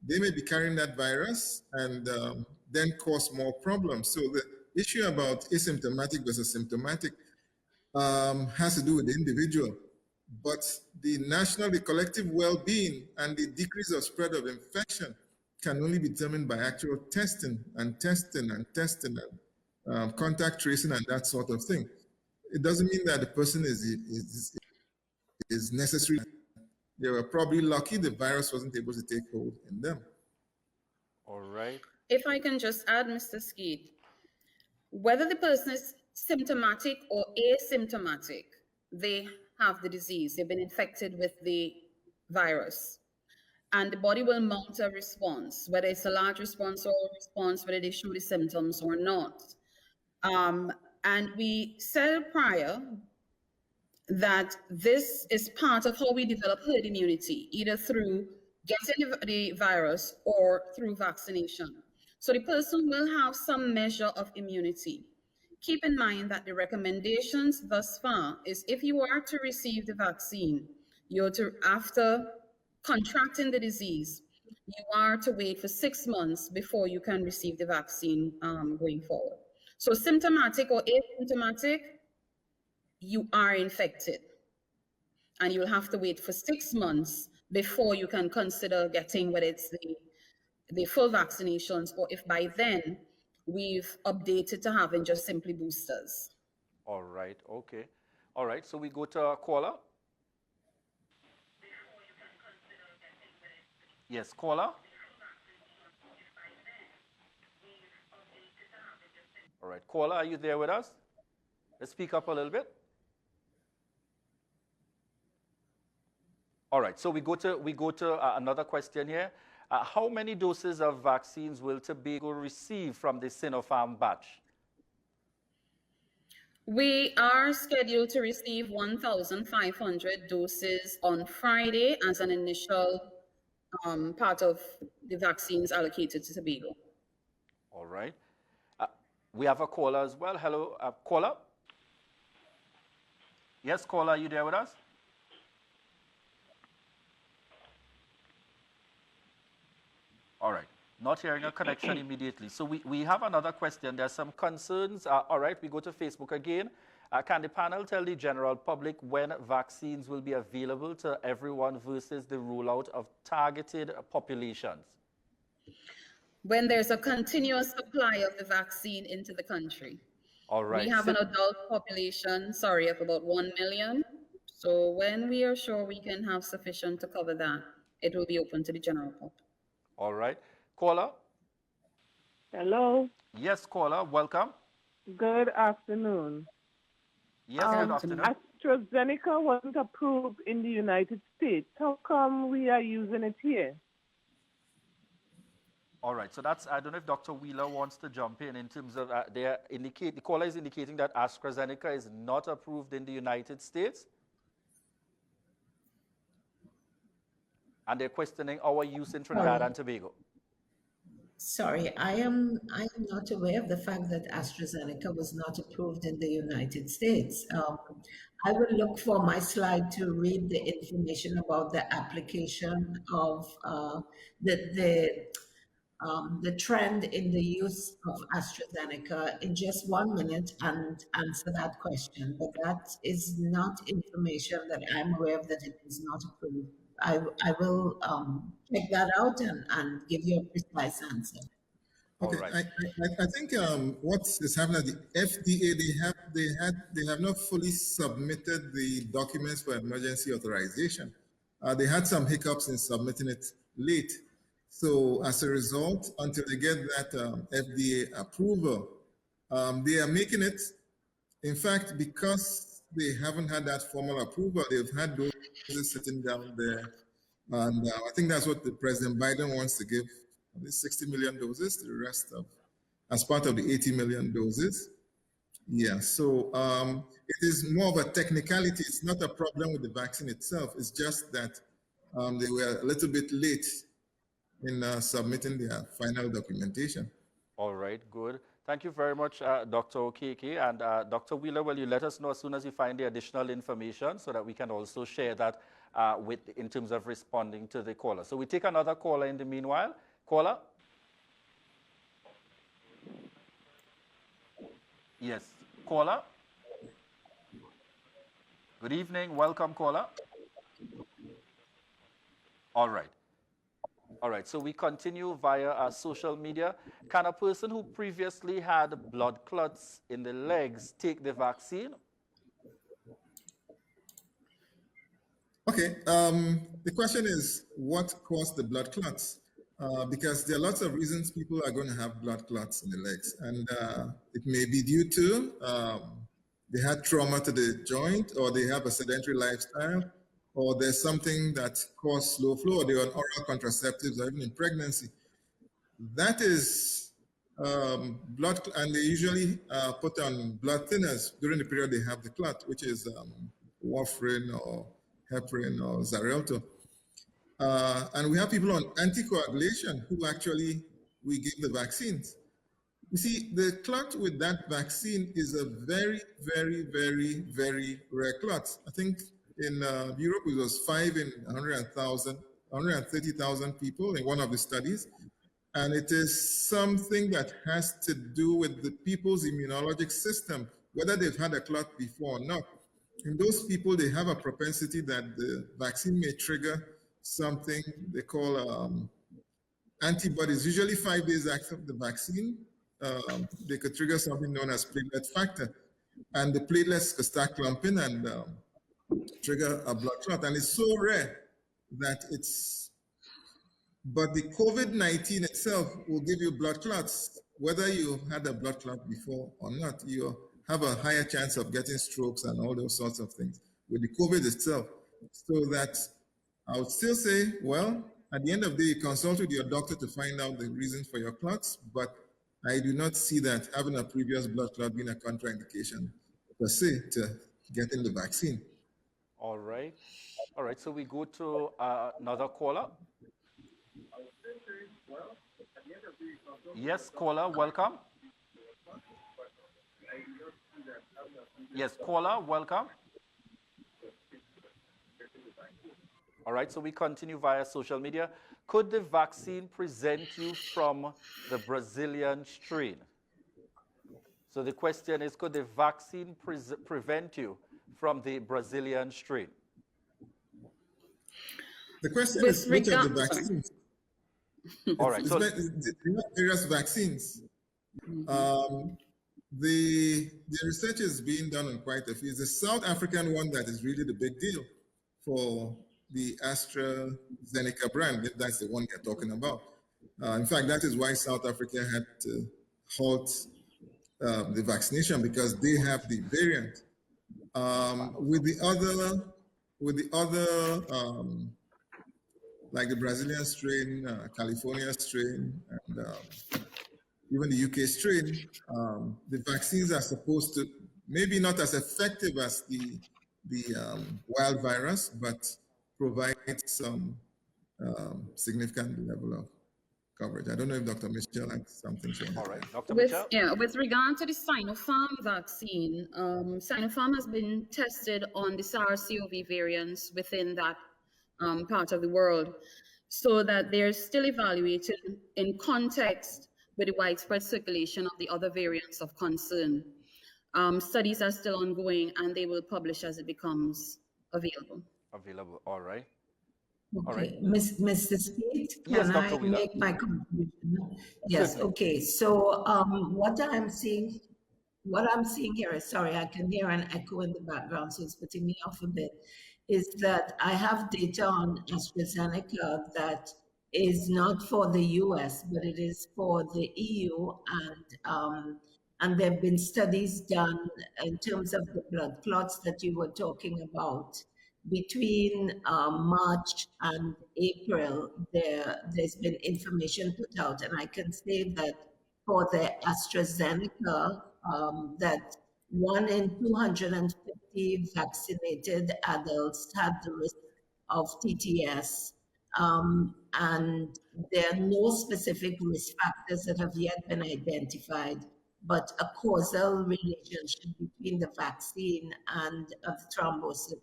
they may be carrying that virus and then cause more problems. So the issue about asymptomatic versus symptomatic has to do with the individual. But the collective well-being and the decrease of spread of infection can only be determined by actual testing and contact tracing and that sort of thing. It doesn't mean that the person is necessary. They were probably lucky the virus wasn't able to take hold in them. All right. If I can just add, Mr. Skeet, whether the person is symptomatic or asymptomatic, they have the disease. They've been infected with the virus. And the body will mount a response, whether it's a large response or a response, whether they show the symptoms or not. And we said prior that this is part of how we develop herd immunity, either through getting the virus or through vaccination. So the person will have some measure of immunity. Keep in mind that the recommendations thus far is if you are to receive the vaccine, you're to, after contracting the disease, you are to wait for 6 months before you can receive the vaccine going forward. So symptomatic or asymptomatic, you are infected. And you'll have to wait for 6 months before you can consider getting whether it's the the full vaccinations, or if by then we've updated to having just simply boosters. All right, okay. All right, so we go to a caller. Yes, caller. All right, caller, are you there with us? Let's speak up a little bit. All right, so we go to another question here. How many doses of vaccines will Tobago receive from the Sinopharm batch? We are scheduled to receive 1,500 doses on Friday as an initial part of the vaccines allocated to Tobago. All right. We have a caller as well. Hello, caller. Yes, caller, are you there with us? All right. Not hearing a connection immediately. So we have another question. There's some concerns. All right, we go to Facebook again. Can the panel tell the general public when vaccines will be available to everyone versus the rollout of targeted populations? When there's a continuous supply of the vaccine into the country. All right. We have an adult population, of about 1 million. So when we are sure we can have sufficient to cover that, it will be open to the general public. All right. Caller? Hello. Yes, caller. Welcome. Good afternoon. Yes, good afternoon. AstraZeneca wasn't approved in the United States. How come we are using it here? All right, so that's, I don't know if Dr. Wheeler wants to jump in terms of, the caller is indicating that AstraZeneca is not approved in the United States. And they're questioning our use in Trinidad and Tobago. Sorry, I am not aware of the fact that AstraZeneca was not approved in the United States. I will look for my slide to read the information about the application of the trend in the use of AstraZeneca in just 1 minute and answer that question. But that is not information that I'm aware of that it is not approved. I will check that out and give you a precise answer. Okay, right. I think what is happening at the FDA, they have not fully submitted the documents for emergency authorization. They had some hiccups in submitting it late. So as a result, until they get that FDA approval, they are making it. In fact, because they haven't had that formal approval, they've had doses sitting down there. And I think that's what the President Biden wants to give, these 60 million doses to the rest of, as part of the 80 million doses. Yeah, so it is more of a technicality. It's not a problem with the vaccine itself. It's just that they were a little bit late in submitting their final documentation. All right, good. Thank you very much, Dr. Okeke. And Dr. Wheeler, will you let us know as soon as you find the additional information so that we can also share that in terms of responding to the caller. So we take another caller in the meanwhile. Caller? Yes, caller? Good evening, welcome, caller. All right. All right, so we continue via our social media. Can a person who previously had blood clots in the legs take the vaccine? Okay, the question is, what caused the blood clots? Because there are lots of reasons people are going to have blood clots in the legs. And it may be due to they had trauma to the joint, or they have a sedentary lifestyle, or there's something that caused slow flow, or they're on oral contraceptives, or even in pregnancy. That is blood, and they usually put on blood thinners during the period they have the clot, which is warfarin or heparin or Xarelto. And we have people on anticoagulation who actually, we give the vaccines. You see, the clot with that vaccine is a very, very, very, very rare clot. I think in Europe it was 5 in 130,000 people in one of the studies. And it is something that has to do with the people's immunologic system, whether they've had a clot before or not. In those people, they have a propensity that the vaccine may trigger something they call antibodies, usually 5 days after the vaccine, they could trigger something known as platelet factor. And the platelets could start clumping and trigger a blood clot. And it's so rare that but the COVID-19 itself will give you blood clots. Whether you had a blood clot before or not, you have a higher chance of getting strokes and all those sorts of things with the COVID itself. So that I would still say, well, at the end of the day, you consult with your doctor to find out the reasons for your clots, but I do not see that having a previous blood clot being a contraindication per se to getting the vaccine. All right. All right, so we go to another caller. Yes, caller, welcome. Yes, caller, welcome. All right, so we continue via social media. Could the vaccine present you from the Brazilian strain? So the question is, could the vaccine prevent you from the Brazilian strain? The question is, which of the vaccines? All right. So various vaccines. The research is being done on quite a few. It's the South African one that is really the big deal for the AstraZeneca brand. That's the one they're talking about. In fact, that is why South Africa had to halt the vaccination, because they have the variant. With the other like the Brazilian strain, California strain, and even the UK strain, the vaccines are supposed to, maybe not as effective as the wild virus, but provide some significant level of coverage. I don't know if Dr. Michelle has something to say. All right, Dr. Michelle? Yeah, with regard to the Sinopharm vaccine, Sinopharm has been tested on the SARS-CoV variants within that part of the world, so that they're still evaluated in context with the widespread circulation of the other variants of concern. Studies are still ongoing, and they will publish as it becomes available. All right. Okay, All right. Mr. Speed, Yes, can Dr. I Wheeler. make my contribution? Yes, Certainly. okay. So what I'm seeing here is, sorry, I can hear an echo in the background, so it's putting me off a bit, is that I have data on AstraZeneca that is not for the US, but it is for the EU, and there have been studies done in terms of the blood clots that you were talking about. Between March and April, there's been information put out, and I can say that for the AstraZeneca, that 1 in 250 vaccinated adults had the risk of TTS, and there are no specific risk factors that have yet been identified, but a causal relationship between the vaccine and thrombosis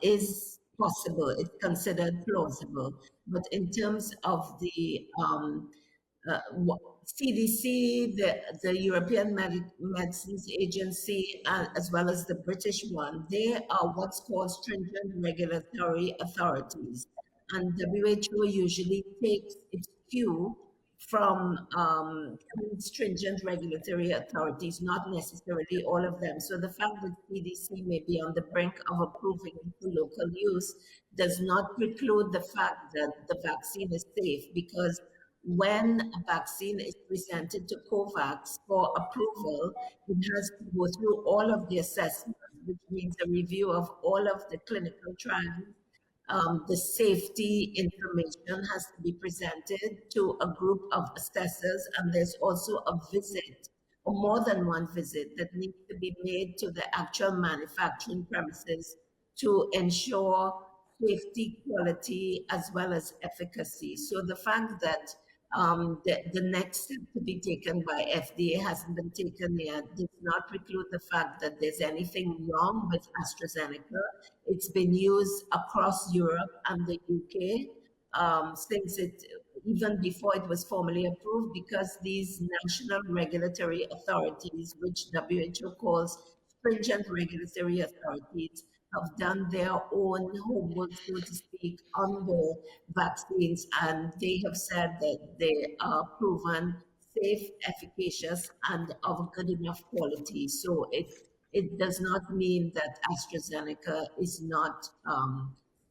is possible. It's considered plausible. But in terms of the CDC, the European Medicines Agency, as well as the British one, they are what's called stringent regulatory authorities. And WHO usually takes its cue from stringent regulatory authorities, not necessarily all of them. So the fact that CDC may be on the brink of approving it for local use does not preclude the fact that the vaccine is safe, because when a vaccine is presented to COVAX for approval, it has to go through all of the assessments, which means a review of all of the clinical trials. The safety information has to be presented to a group of assessors, and there's also a visit, or more than one visit, that needs to be made to the actual manufacturing premises to ensure safety, quality, as well as efficacy. So the fact that the next step to be taken by FDA hasn't been taken yet does not preclude the fact that there's anything wrong with AstraZeneca. It's been used across Europe and the UK since even before it was formally approved, because these national regulatory authorities, which WHO calls stringent regulatory authorities, have done their own homework, so to speak, on the vaccines, and they have said that they are proven safe, efficacious, and of good enough quality. So it does not mean that AstraZeneca is not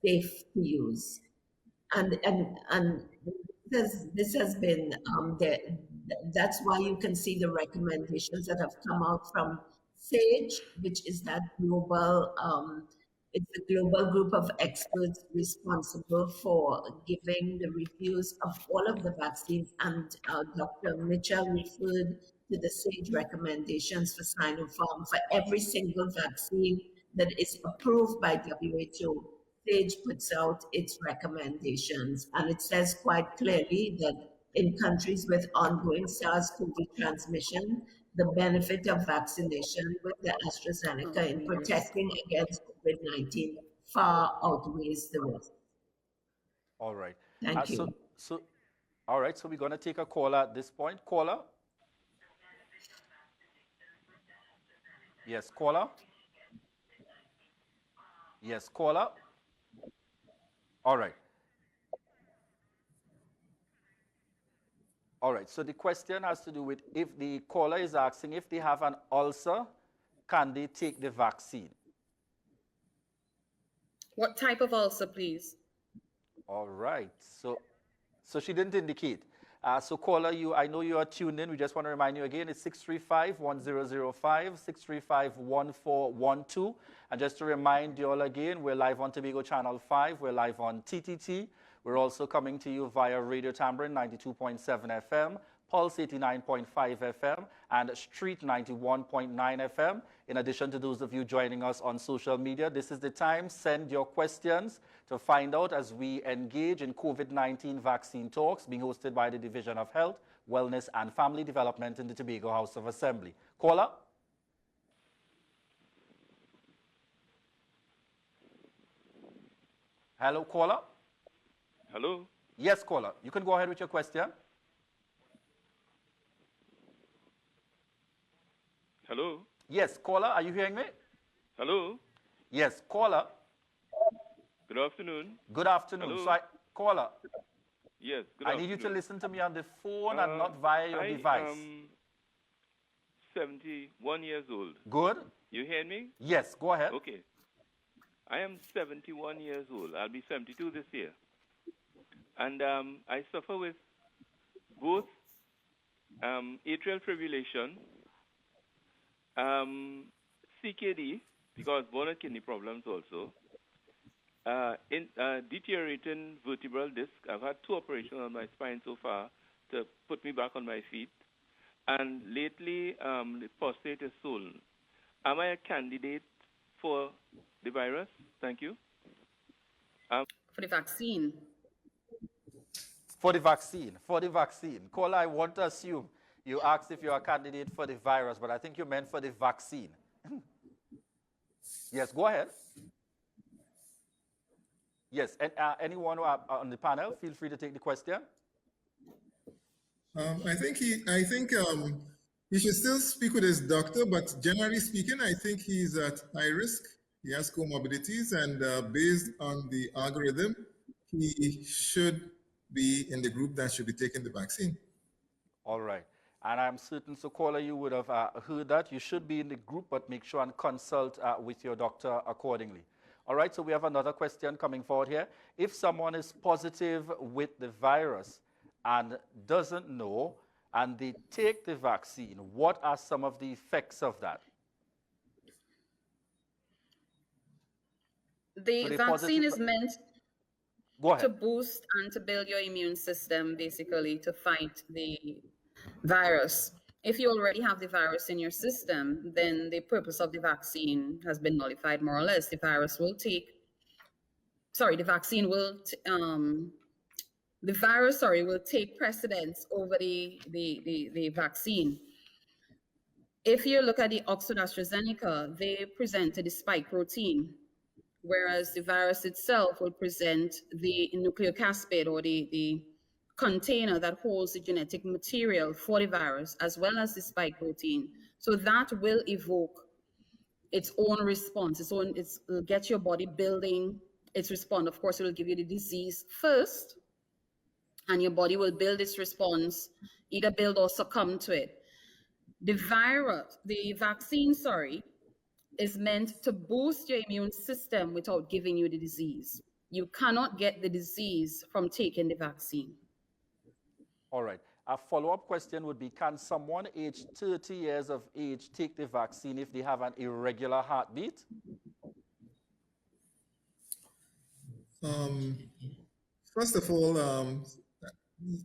safe to use. And this has been that's why you can see the recommendations that have come out from SAGE, which is that global it's a global group of experts responsible for giving the reviews of all of the vaccines. And Dr. Mitchell referred to the SAGE recommendations for Sinopharm for every single vaccine that is approved by WHO. SAGE puts out its recommendations, and it says quite clearly that in countries with ongoing SARS-CoV transmission, the benefit of vaccination with the AstraZeneca in protecting against COVID-19 far outweighs the risk. All right. Thank you. All right, so we're going to take a caller at this point. Caller? Yes, caller? Yes, caller? All right. All right, so the question has to do with if the caller is asking if they have an ulcer, can they take the vaccine? What type of ulcer, please? All right, so she didn't indicate. So caller, I know you are tuned in. We just want to remind you again, it's 635-1005, 635-1412. And just to remind you all again, we're live on Tobago Channel 5. We're live on TTT. We're also coming to you via Radio Tambourine 92.7 FM, Pulse 89.5 FM, and Street 91.9 FM. In addition to those of you joining us on social media, this is the time. Send your questions to find out as we engage in COVID-19 vaccine talks being hosted by the Division of Health, Wellness, and Family Development in the Tobago House of Assembly. Caller? Hello, caller? Hello? Yes, caller. You can go ahead with your question. Hello? Yes, caller, are you hearing me? Hello? Yes, caller. Good afternoon. Good afternoon. Hello? So, caller. Yes, good I afternoon. need you to listen to me on the phone and not via your device. I am 71 years old. Good. You hear me? Yes, go ahead. Okay. I am 71 years old. I'll be 72 this year. And I suffer with both atrial fibrillation, CKD, because bone and kidney problems also, deteriorating vertebral disc. I've had 2 operations on my spine so far to put me back on my feet. And lately, the prostate is swollen. Am I a candidate for the virus? Thank you. For the vaccine. For the vaccine. Caller, I want to assume you asked if you're a candidate for the virus, but I think you meant for the vaccine. Yes, go ahead. Yes, and anyone on the panel, feel free to take the question. I think he should still speak with his doctor, but generally speaking, I think he's at high risk. He has comorbidities, and based on the algorithm, he should be in the group that should be taking the vaccine. All right. And I'm certain, so caller, you would have heard that. You should be in the group, but make sure and consult with your doctor accordingly. All right, so we have another question coming forward here. If someone is positive with the virus and doesn't know, and they take the vaccine, what are some of the effects of that? The vaccine is meant to boost and to build your immune system, basically, to fight the virus. If you already have the virus in your system, then the purpose of the vaccine has been nullified, more or less. The vaccine will, will take precedence over the vaccine. If you look at the Oxford AstraZeneca, they presented the spike protein, whereas the virus itself will present the nucleocapsid, or the container that holds the genetic material for the virus, as well as the spike protein. So that will evoke its own response. It'll get your body building its response. Of course, it will give you the disease first, and your body will build its response, either build or succumb to it. The vaccine, is meant to boost your immune system without giving you the disease. You cannot get the disease from taking the vaccine. All right. A follow-up question would be, can someone aged 30 years of age take the vaccine if they have an irregular heartbeat? First of all,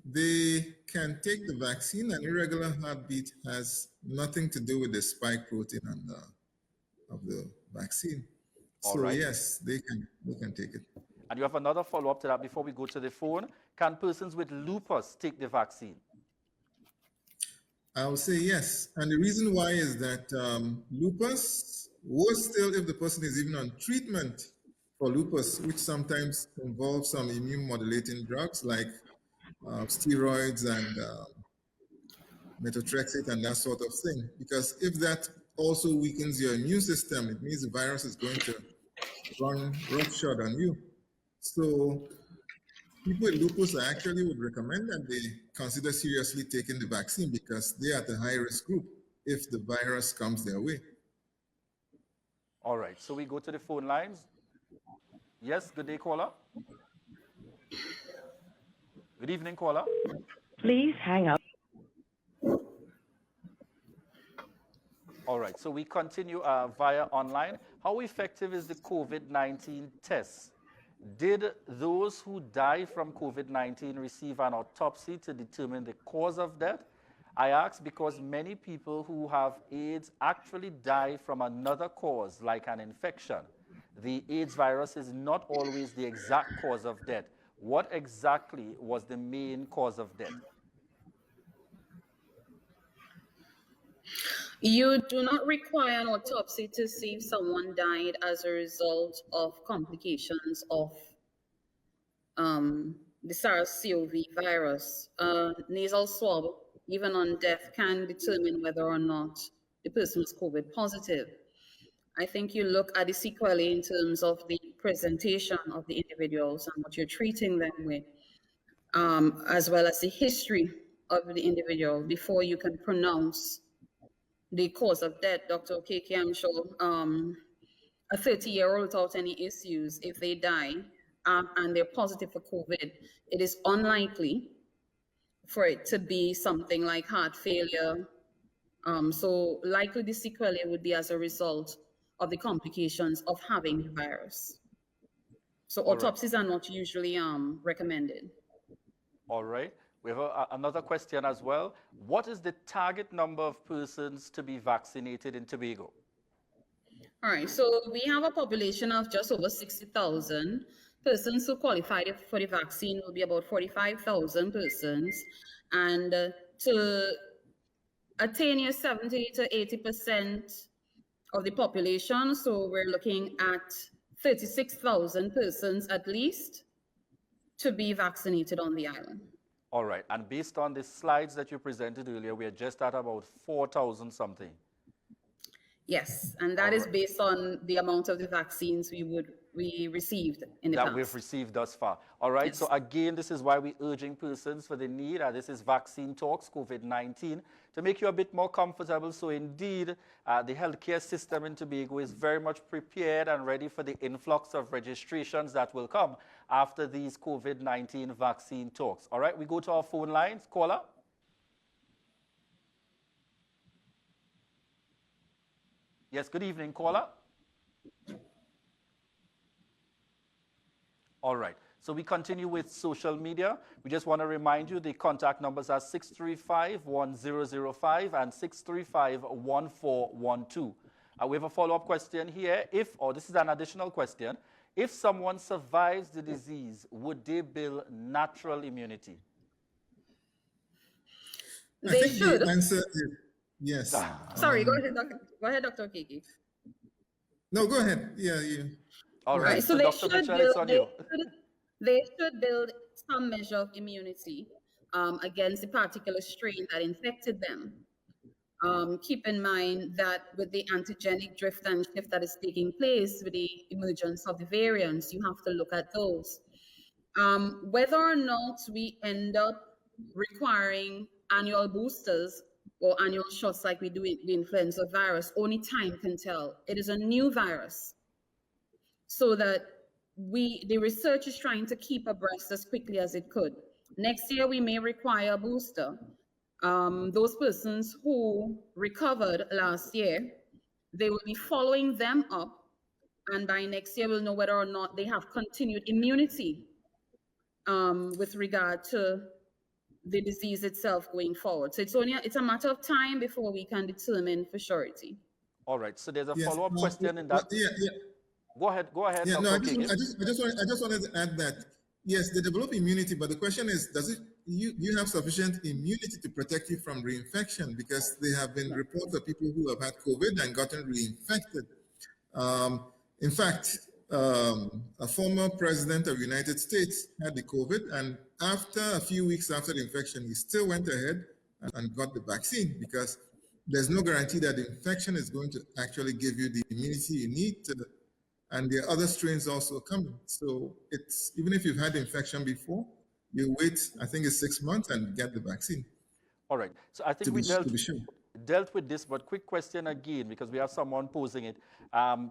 they can take the vaccine. An irregular heartbeat has nothing to do with the spike protein of the vaccine. All right. Yes, they can take it. And you have another follow-up to that before we go to the phone. Can persons with lupus take the vaccine? I would say yes. And the reason why is that lupus was still, if the person is even on treatment for lupus, which sometimes involves some immune modulating drugs like steroids and methotrexate and that sort of thing. Because if that also weakens your immune system, it means the virus is going to run roughshod on you. So people with lupus, I actually would recommend that they consider seriously taking the vaccine because they are the high-risk group if the virus comes their way. All right, so we go to the phone lines. Yes, good day, caller. Good evening, caller. Please hang up. All right, so we continue via online. How effective is the COVID-19 test? Did those who die from COVID-19 receive an autopsy to determine the cause of death? I ask because many people who have AIDS actually die from another cause, like an infection. The AIDS virus is not always the exact cause of death. What exactly was the main cause of death? You do not require an autopsy to see if someone died as a result of complications of the SARS-CoV virus. Nasal swab, even on death, can determine whether or not the person is COVID positive. I think you look at the sequelae in terms of the presentation of the individuals and what you're treating them with, as well as the history of the individual before you can pronounce the cause of death. Dr. Okeke, I'm sure a 30-year-old without any issues, if they die and they're positive for COVID, it is unlikely for it to be something like heart failure. So likely the sequelae would be as a result of the complications of having the virus. So autopsies are not usually recommended. All right. We have another question as well. What is the target number of persons to be vaccinated in Tobago? All right, so we have a population of just over 60,000. Persons who qualify for the vaccine will be about 45,000 persons. And to attain your 70 to 80% of the population, so we're looking at 36,000 persons at least to be vaccinated on the island. All right, and based on the slides that you presented earlier, we are just at about 4,000 something. Yes, and that is based on the amount of the vaccines we received in the past. That we've received thus far. All right, Yes. so again, this is why we're urging persons for the need. This is Vaccine Talks COVID-19 to make you a bit more comfortable. So indeed, the healthcare system in Tobago is very much prepared and ready for the influx of registrations that will come after these COVID-19 vaccine talks. All right, we go to our phone lines. Caller. Yes, good evening, caller. All right, so we continue with social media. We just want to remind you the contact numbers are 635-1005 and 635-1412. We have a follow-up question here. This is an additional question. If someone survives the disease, would they build natural immunity? They should. The answer is yes. Sorry, go ahead, Dr. Okeke. No, go ahead. Yeah, you. All right, so Dr. Mitchell, it's on you. They should build some measure of immunity against the particular strain that infected them. Keep in mind that with the antigenic drift and shift that is taking place with the emergence of the variants, you have to look at those. Whether or not we end up requiring annual boosters or annual shots like we do with the influenza virus, only time can tell. It is a new virus. So that the research is trying to keep abreast as quickly as it could. Next year, we may require a booster. Those persons who recovered last year, they will be following them up, and by next year, we'll know whether or not they have continued immunity with regard to the disease itself going forward. So it's a matter of time before we can determine for surety. All right. So there's a Yes, follow-up question in that. Yeah. Go ahead. Yeah, Dr. no, I Okeke. just wanted to add that yes, they develop immunity, but the question is, you have sufficient immunity to protect you from reinfection? Because there have been reports of people who have had COVID and gotten reinfected. In fact, a former president of the United States had the COVID, and after a few weeks after the infection, he still went ahead and got the vaccine because there's no guarantee that the infection is going to actually give you the immunity you need to. And there are other strains also coming. So it's even if you've had the infection before, you wait, I think it's 6 months and get the vaccine. All right. So I think we dealt with this, but quick question again, because we have someone posing it.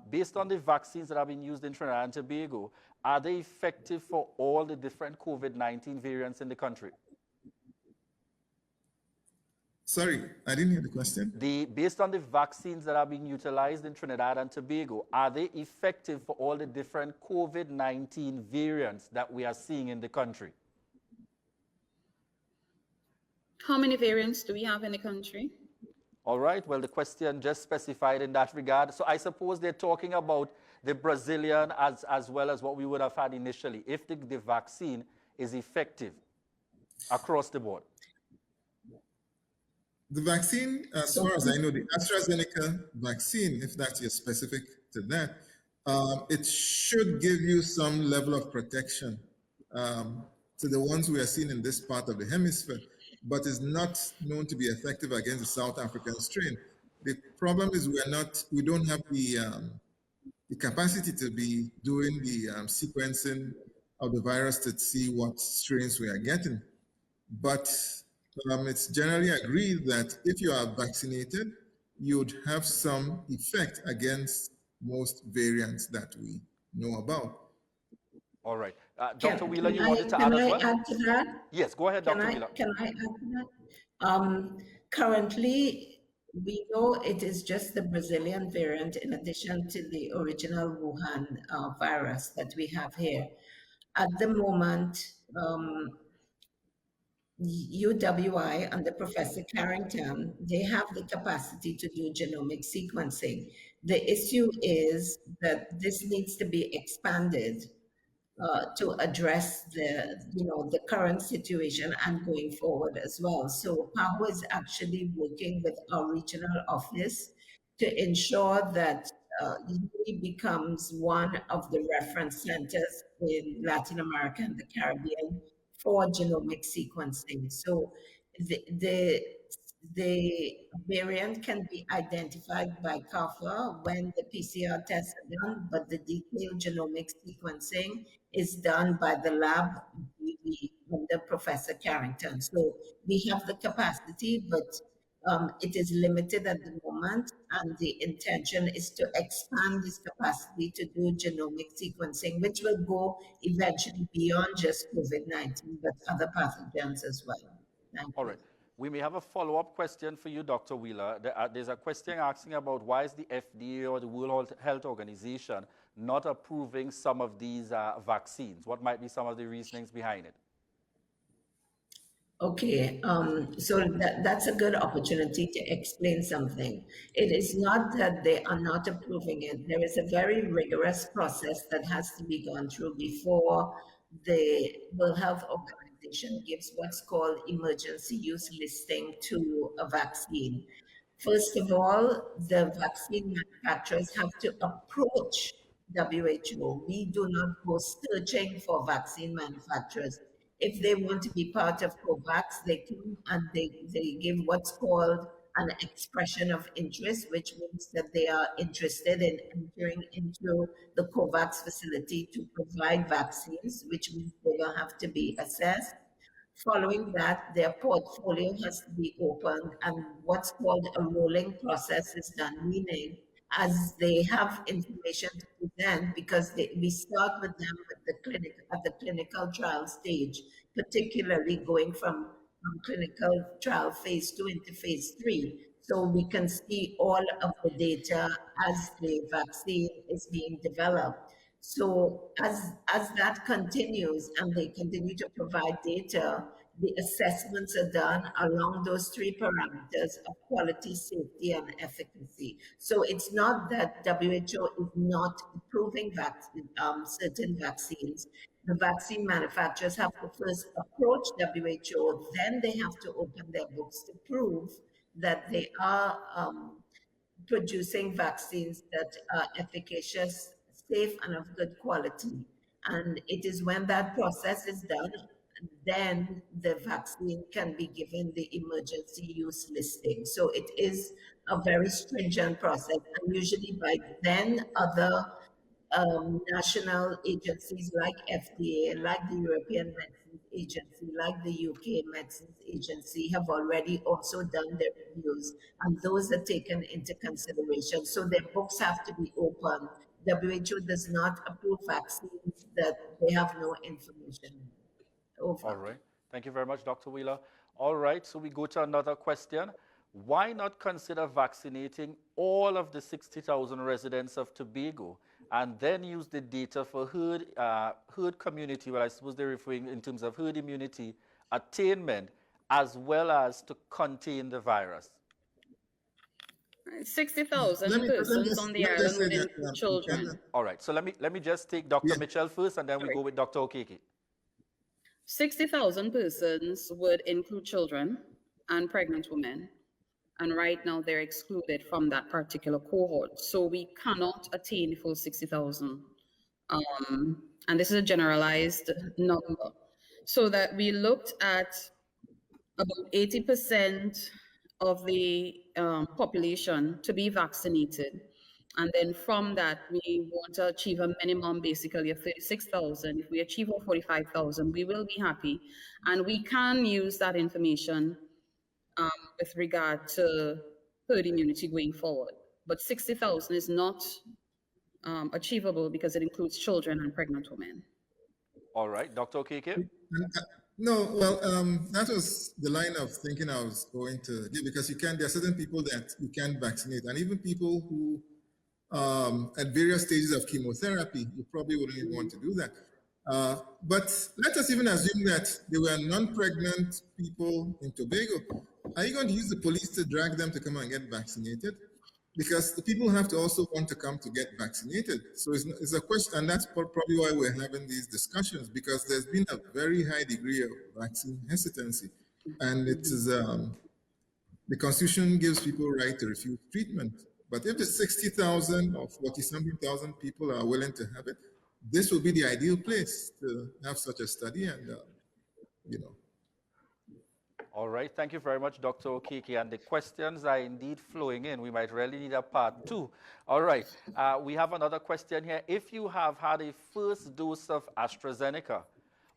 Based on the vaccines that have been used in Trinidad and Tobago, are they effective for all the different COVID-19 variants in the country? Sorry, I didn't hear the question. Based on the vaccines that are being utilized in Trinidad and Tobago, are they effective for all the different COVID-19 variants that we are seeing in the country? How many variants do we have in the country? All right, well, the question just specified in that regard. So I suppose they're talking about the Brazilian as well as what we would have had initially, if the vaccine is effective across the board. The vaccine, as far as I know, the AstraZeneca vaccine, if that's your specific to that, it should give you some level of protection to the ones we are seeing in this part of the hemisphere, but is not known to be effective against the South African strain. The problem is we don't have the capacity to be doing the sequencing of the virus to see what strains we are getting. But it's generally agreed that if you are vaccinated, you'd have some effect against most variants that we know about. All right. Dr. Wheeler, you wanted to add as well? Can I add to that? Yes, go ahead, Dr. Wheeler. Can I add to that? Currently, we know it is just the Brazilian variant in addition to the original Wuhan virus that we have here. At the moment, UWI under Professor Carrington, they have the capacity to do genomic sequencing. The issue is that this needs to be expanded to address the current situation and going forward as well. So PAHO is actually working with our regional office to ensure that UAE becomes one of the reference centers in Latin America and the Caribbean for genomic sequencing. So the variant can be identified by CAFA when the PCR tests are done, but the detailed genomic sequencing is done by the lab under Professor Carrington. So we have the capacity, but it is limited at the moment, and the intention is to expand this capacity to do genomic sequencing, which will go eventually beyond just COVID-19, but other pathogens as well. All right. We may have a follow-up question for you, Dr. Wheeler. There's a question asking about why is the FDA or the World Health Organization not approving some of these vaccines? What might be some of the reasonings behind it? Okay, so that's a good opportunity to explain something. It is not that they are not approving it. There is a very rigorous process that has to be gone through before the World Health Organization gives what's called emergency use listing to a vaccine. First of all, the vaccine manufacturers have to approach WHO. We do not go searching for vaccine manufacturers. If they want to be part of COVAX, they come and they give what's called an expression of interest, which means that they are interested in entering into the COVAX facility to provide vaccines, which means they will have to be assessed. Following that, their portfolio has to be opened, and what's called a rolling process is done, meaning as they have information to present, because we start with them at the clinical trial stage, particularly going from clinical trial phase 2 into phase 3. So we can see all of the data as the vaccine is being developed. So as that continues and they continue to provide data, the assessments are done along those three parameters of quality, safety, and efficacy. So it's not that WHO is not approving certain vaccines. The vaccine manufacturers have to first approach WHO, then they have to open their books to prove that they are producing vaccines that are efficacious, safe, and of good quality. And it is when that process is done, then the vaccine can be given the emergency use listing. So it is a very stringent process. And usually by then, other national agencies like FDA, like the European Medicines Agency, like the UK Medicines Agency have already also done their reviews, and those are taken into consideration. So their books have to be open. WHO does not approve vaccines that they have no information in. Over. All right. Thank you very much, Dr. Wheeler. All right, so we go to another question. Why not consider vaccinating all of the 60,000 residents of Tobago and then use the data for herd community, well, I suppose they're referring in terms of herd immunity attainment, as well as to contain the virus? 60,000 persons on the island would include children. All right, so let me just take Dr. Mitchell first, and then we go with Dr. Okeke. 60,000 persons would include children and pregnant women. And right now they're excluded from that particular cohort. So we cannot attain the full 60,000. And this is a generalized number. So that we looked at about 80% of the population to be vaccinated. And then from that, we want to achieve a minimum, basically, of 36,000. If we achieve 45,000, we will be happy. And we can use that information with regard to herd immunity going forward. But 60,000 is not achievable because it includes children and pregnant women. All right, Dr. Okeke? No, well, that was the line of thinking I was going to give, because there are certain people that you can't vaccinate, and even people who at various stages of chemotherapy, you probably wouldn't even want to do that. But let us even assume that there were non-pregnant people in Tobago. Are you going to use the police to drag them to come and get vaccinated? Because the people have to also want to come to get vaccinated. So it's a question, and that's probably why we're having these discussions, because there's been a very high degree of vaccine hesitancy. And it is, the Constitution gives people right to refuse treatment. But if the 60,000 or 40-something thousand people are willing to have it, this will be the ideal place to have such a study, and, you know. All right, thank you very much, Dr. Okeke. And the questions are indeed flowing in. We might really need a part 2. All right, we have another question here. If you have had a first dose of AstraZeneca,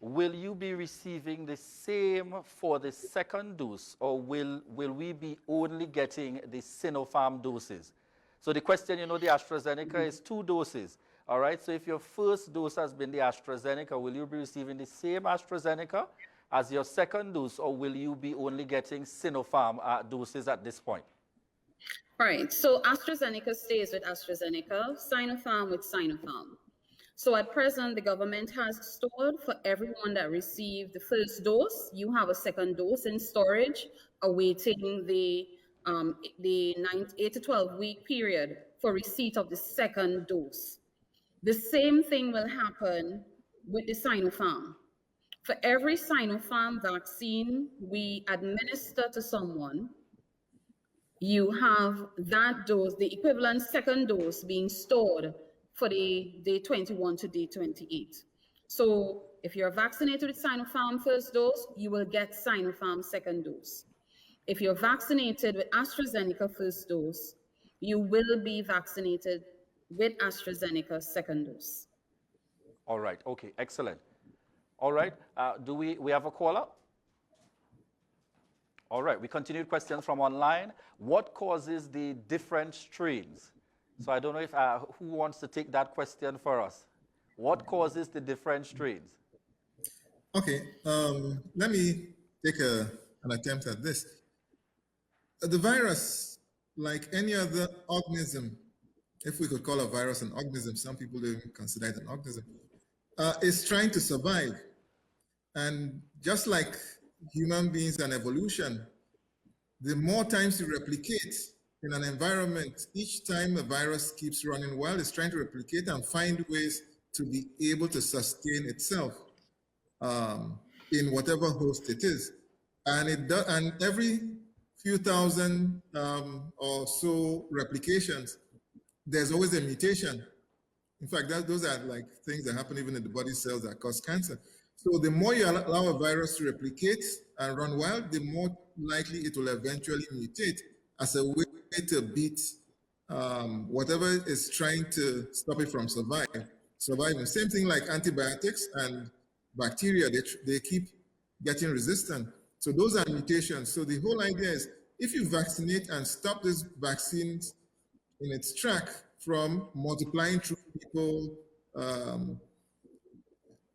will you be receiving the same for the second dose, or will we be only getting the Sinopharm doses? So the question, the AstraZeneca is 2 doses. All right, so if your first dose has been the AstraZeneca, will you be receiving the same AstraZeneca as your second dose, or will you be only getting Sinopharm doses at this point? Right, so AstraZeneca stays with AstraZeneca, Sinopharm with Sinopharm. So at present, the government has stored for everyone that received the first dose, you have a second dose in storage, awaiting the 8 to 12 week period for receipt of the second dose. The same thing will happen with the Sinopharm. For every Sinopharm vaccine we administer to someone, you have that dose, the equivalent second dose, being stored for the day 21 to day 28. So if you're vaccinated with Sinopharm first dose, you will get Sinopharm second dose. If you're vaccinated with AstraZeneca first dose, you will be vaccinated with AstraZeneca second dose. All right. Okay. Excellent. All right. Do we have a caller? All right. We continued questions from online. What causes the different strains? So I don't know if who wants to take that question for us. What causes the different strains? Okay. Let me take an attempt at this. The virus, like any other organism, if we could call a virus an organism, some people don't consider it an organism, is trying to survive. And just like human beings and evolution, the more times you replicate in an environment, each time a virus keeps running wild, it's trying to replicate and find ways to be able to sustain itself in whatever host it is. And it does, and every few thousand or so replications, there's always a mutation. In fact, those are like things that happen even in the body cells that cause cancer. So the more you allow a virus to replicate and run wild, the more likely it will eventually mutate as a way to beat whatever is trying to stop it from surviving. Same thing like antibiotics and bacteria, they keep getting resistant. So those are mutations. So the whole idea is if you vaccinate and stop these vaccines in its track from multiplying through people,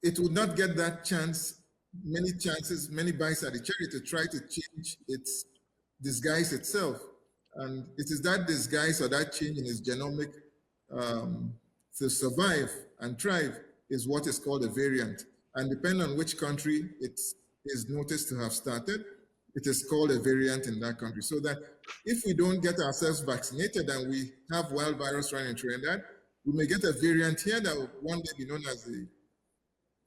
it would not get that chance, many bites at the cherry to try to change its disguise itself. And it is that disguise or that change in its genomic to survive and thrive is what is called a variant. And depending on which country it is noticed to have started, it is called a variant in that country. So that if we don't get ourselves vaccinated and we have wild virus running through that, we may get a variant here that will one day be known as the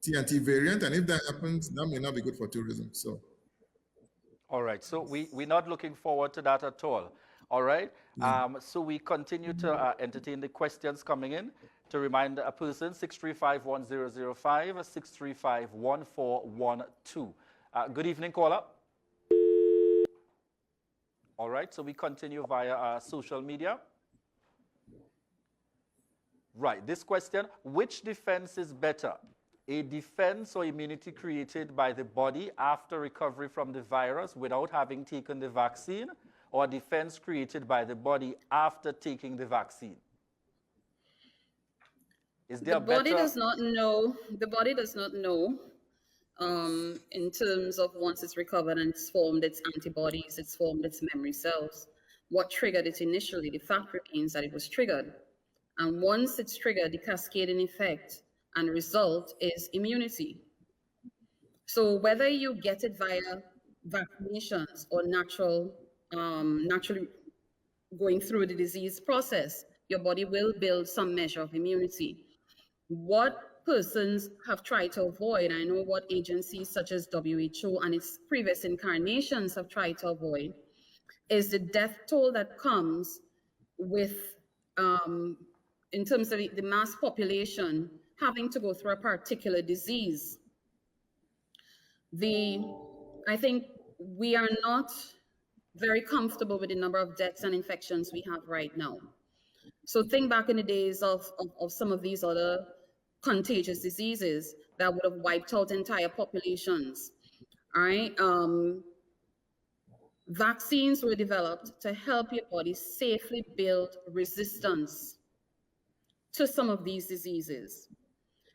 TNT variant. And if that happens, that may not be good for tourism. So. All right. So we're not looking forward to that at all. All right. So we continue to entertain the questions coming in. To remind a person, 635-1005, 635-1412. Good evening, caller. All right, so we continue via social media. Right, this question, which defense is better? A defense or immunity created by the body after recovery from the virus without having taken the vaccine, or a defense created by the body after taking the vaccine? Is there the body does not know. The body does not know in terms of once it's recovered and it's formed its antibodies, it's formed its memory cells. What triggered it initially? The fact remains that it was triggered. And once it's triggered, the cascading effect and result is immunity. So whether you get it via vaccinations or naturally going through the disease process, your body will build some measure of immunity. What persons have tried to avoid, I know what agencies such as WHO and its previous incarnations have tried to avoid, is the death toll that comes with, in terms of the mass population having to go through a particular disease. I think we are not very comfortable with the number of deaths and infections we have right now. So think back in the days of some of these other contagious diseases that would have wiped out entire populations. All right. Vaccines were developed to help your body safely build resistance to some of these diseases.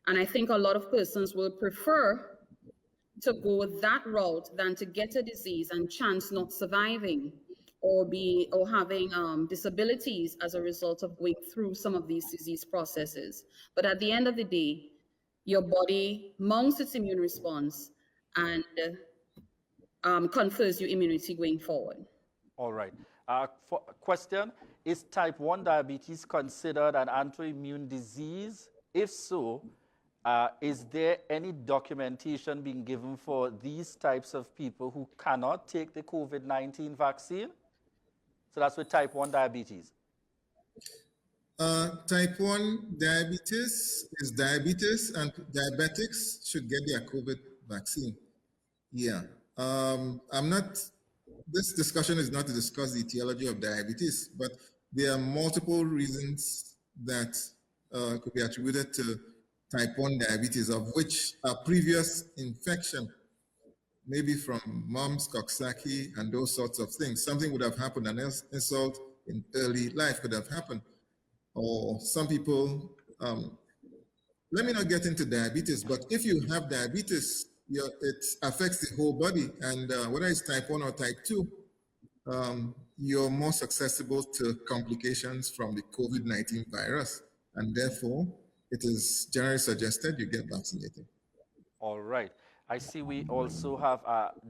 And I think a lot of persons will prefer to go that route than to get a disease and chance not surviving or having disabilities as a result of going through some of these disease processes. But at the end of the day, your body mounts its immune response and confers you immunity going forward. All right. Question, is type 1 diabetes considered an autoimmune disease? If so, is there any documentation being given for these types of people who cannot take the COVID-19 vaccine? So that's with type 1 diabetes. Type 1 diabetes is diabetes, and diabetics should get their COVID vaccine. Yeah. I'm not this discussion is not to discuss the etiology of diabetes, but there are multiple reasons that could be attributed to type 1 diabetes, of which a previous infection, maybe from mumps, Coxsackie, and those sorts of things. Something would have happened, an insult in early life could have happened. Or some people, let me not get into diabetes, but if you have diabetes, it affects the whole body. And whether it's type 1 or type 2, you're more susceptible to complications from the COVID-19 virus. And therefore, it is generally suggested you get vaccinated. All right. I see we also have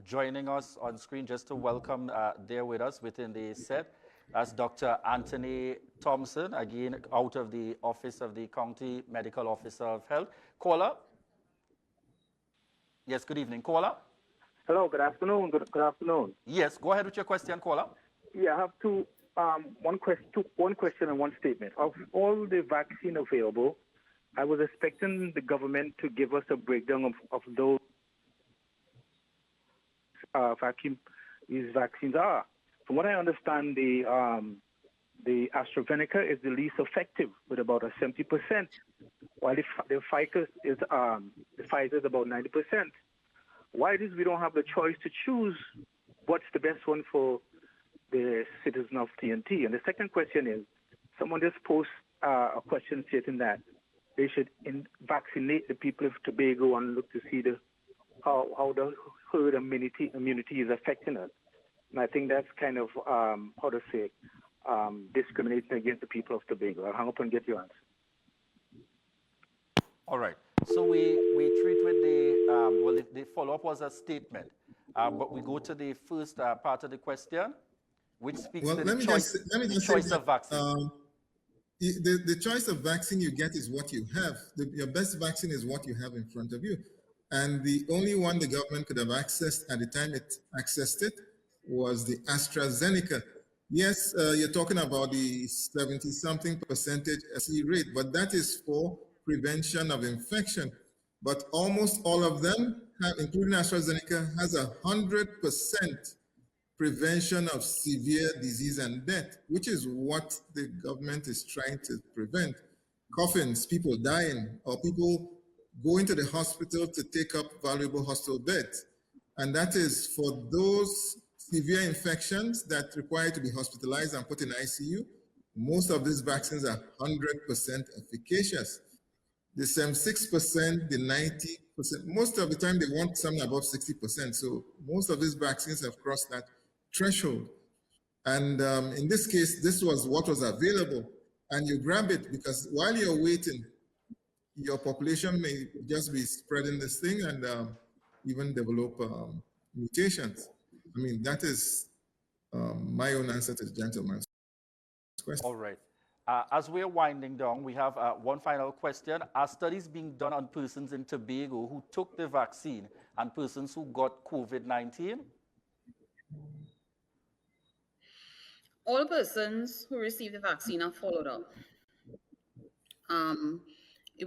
joining us on screen just to welcome there with us within the set. That's Dr. Anthony Thompson, again, out of the Office of the County Medical Officer of Health. Caller? Yes, good evening. Caller? Hello, good afternoon. Good afternoon. Yes, go ahead with your question, caller. Yeah, I have one question and one statement. Of all the vaccine available, I was expecting the government to give us a breakdown of those these vaccines are. From what I understand, the AstraZeneca is the least effective with about a 70%, while the Pfizer is about 90%. Why is we don't have the choice to choose what's the best one for the citizen of TNT? And the second question is, someone just posed a question stating that they should vaccinate the people of Tobago and look to see how the herd immunity is affecting us. And I think that's kind of, discriminating against the people of Tobago. I'll hang up and get your answer. All right. So we treat with the follow-up was a statement, but we go to the first part of the question, which speaks to the choice of vaccine. The choice of vaccine you get is what you have. Your best vaccine is what you have in front of you. And the only one the government could have accessed at the time it accessed it was the AstraZeneca. Yes, you're talking about the 70-something percentage SE rate, but that is for prevention of infection. But almost all of them, including AstraZeneca, has 100% prevention of severe disease and death, which is what the government is trying to prevent. Coffins, people dying, or people going to the hospital to take up valuable hospital beds. And that is for those severe infections that require to be hospitalized and put in ICU. Most of these vaccines are 100% efficacious. The 76%, the 90%, most of the time they want something above 60%. So most of these vaccines have crossed that threshold. And in this case, this was what was available. And you grab it because while you're waiting, your population may just be spreading this thing and even develop mutations. I mean, that is my own answer to the gentleman's question. All right. As we're winding down, we have one final question. Are studies being done on persons in Tobago who took the vaccine and persons who got COVID-19? All persons who received the vaccine are followed up.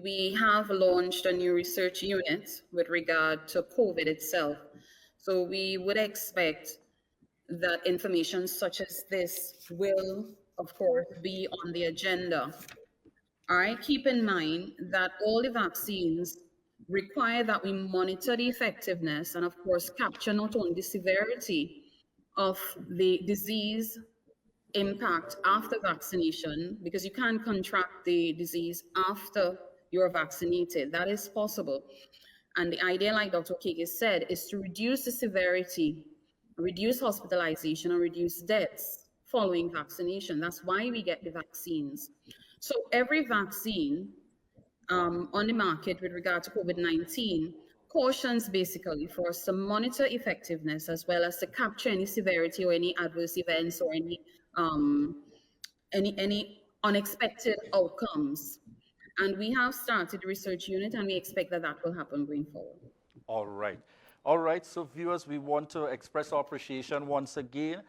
We have launched a new research unit with regard to COVID itself. So we would expect that information such as this will, of course, be on the agenda. All right, keep in mind that all the vaccines require that we monitor the effectiveness and, of course, capture not only the severity of the disease impact after vaccination, because you can contract the disease after you're vaccinated. That is possible. And the idea, like Dr. Okeke said, is to reduce the severity, reduce hospitalization, and reduce deaths following vaccination. That's why we get the vaccines. So every vaccine on the market with regard to COVID-19 cautions basically for us to monitor effectiveness as well as to capture any severity or any adverse events or any unexpected outcomes. And we have started the research unit, and we expect that that will happen going forward. All right. All right, so viewers, we want to express our appreciation once again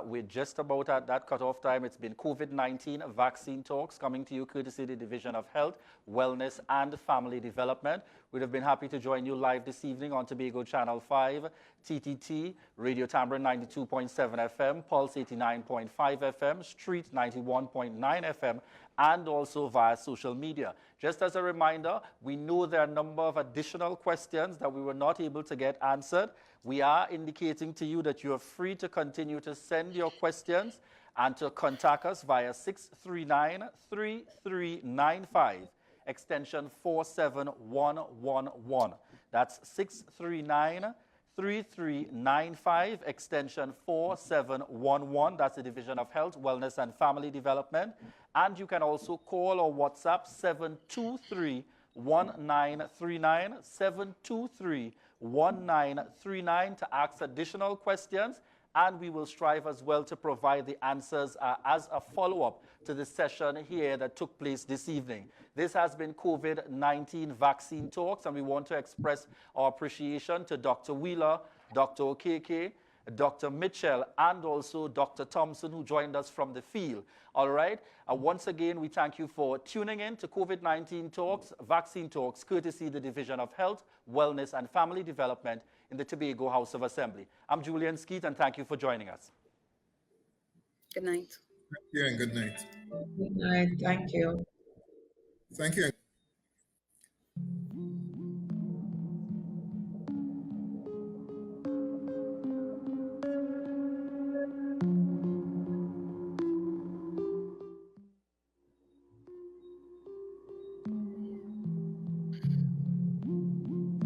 We're just about at that cutoff time. It's been COVID-19 vaccine talks coming to you courtesy of the Division of Health, Wellness and Family Development. We'd have been happy to join you live this evening on Tobago Channel 5, TTT, Radio Tambourine 92.7 FM, Pulse 89.5 FM, Street 91.9 FM, and also via social media. Just as a reminder, we know there are a number of additional questions that we were not able to get answered. We are indicating to you that you are free to continue to send your questions and to contact us via 639-3395, extension 47111. That's 639-3395, extension 4711. That's the Division of Health, Wellness and Family Development. And you can also call or WhatsApp 723-1939, 723-1939 to ask additional questions. And we will strive as well to provide the answers as a follow-up to the session here that took place this evening. This has been COVID-19 vaccine talks, and we want to express our appreciation to Dr. Wheeler, Dr. Okeke, Dr. Mitchell, and also Dr. Thompson, who joined us from the field. All right. Once again, we thank you for tuning in to COVID-19 talks, vaccine talks, courtesy the Division of Health, Wellness and Family Development in the Tobago House of Assembly. I'm Julian Skeet, and thank you for joining us. Good night. Thank you and good night. Good night. Thank you. Thank you.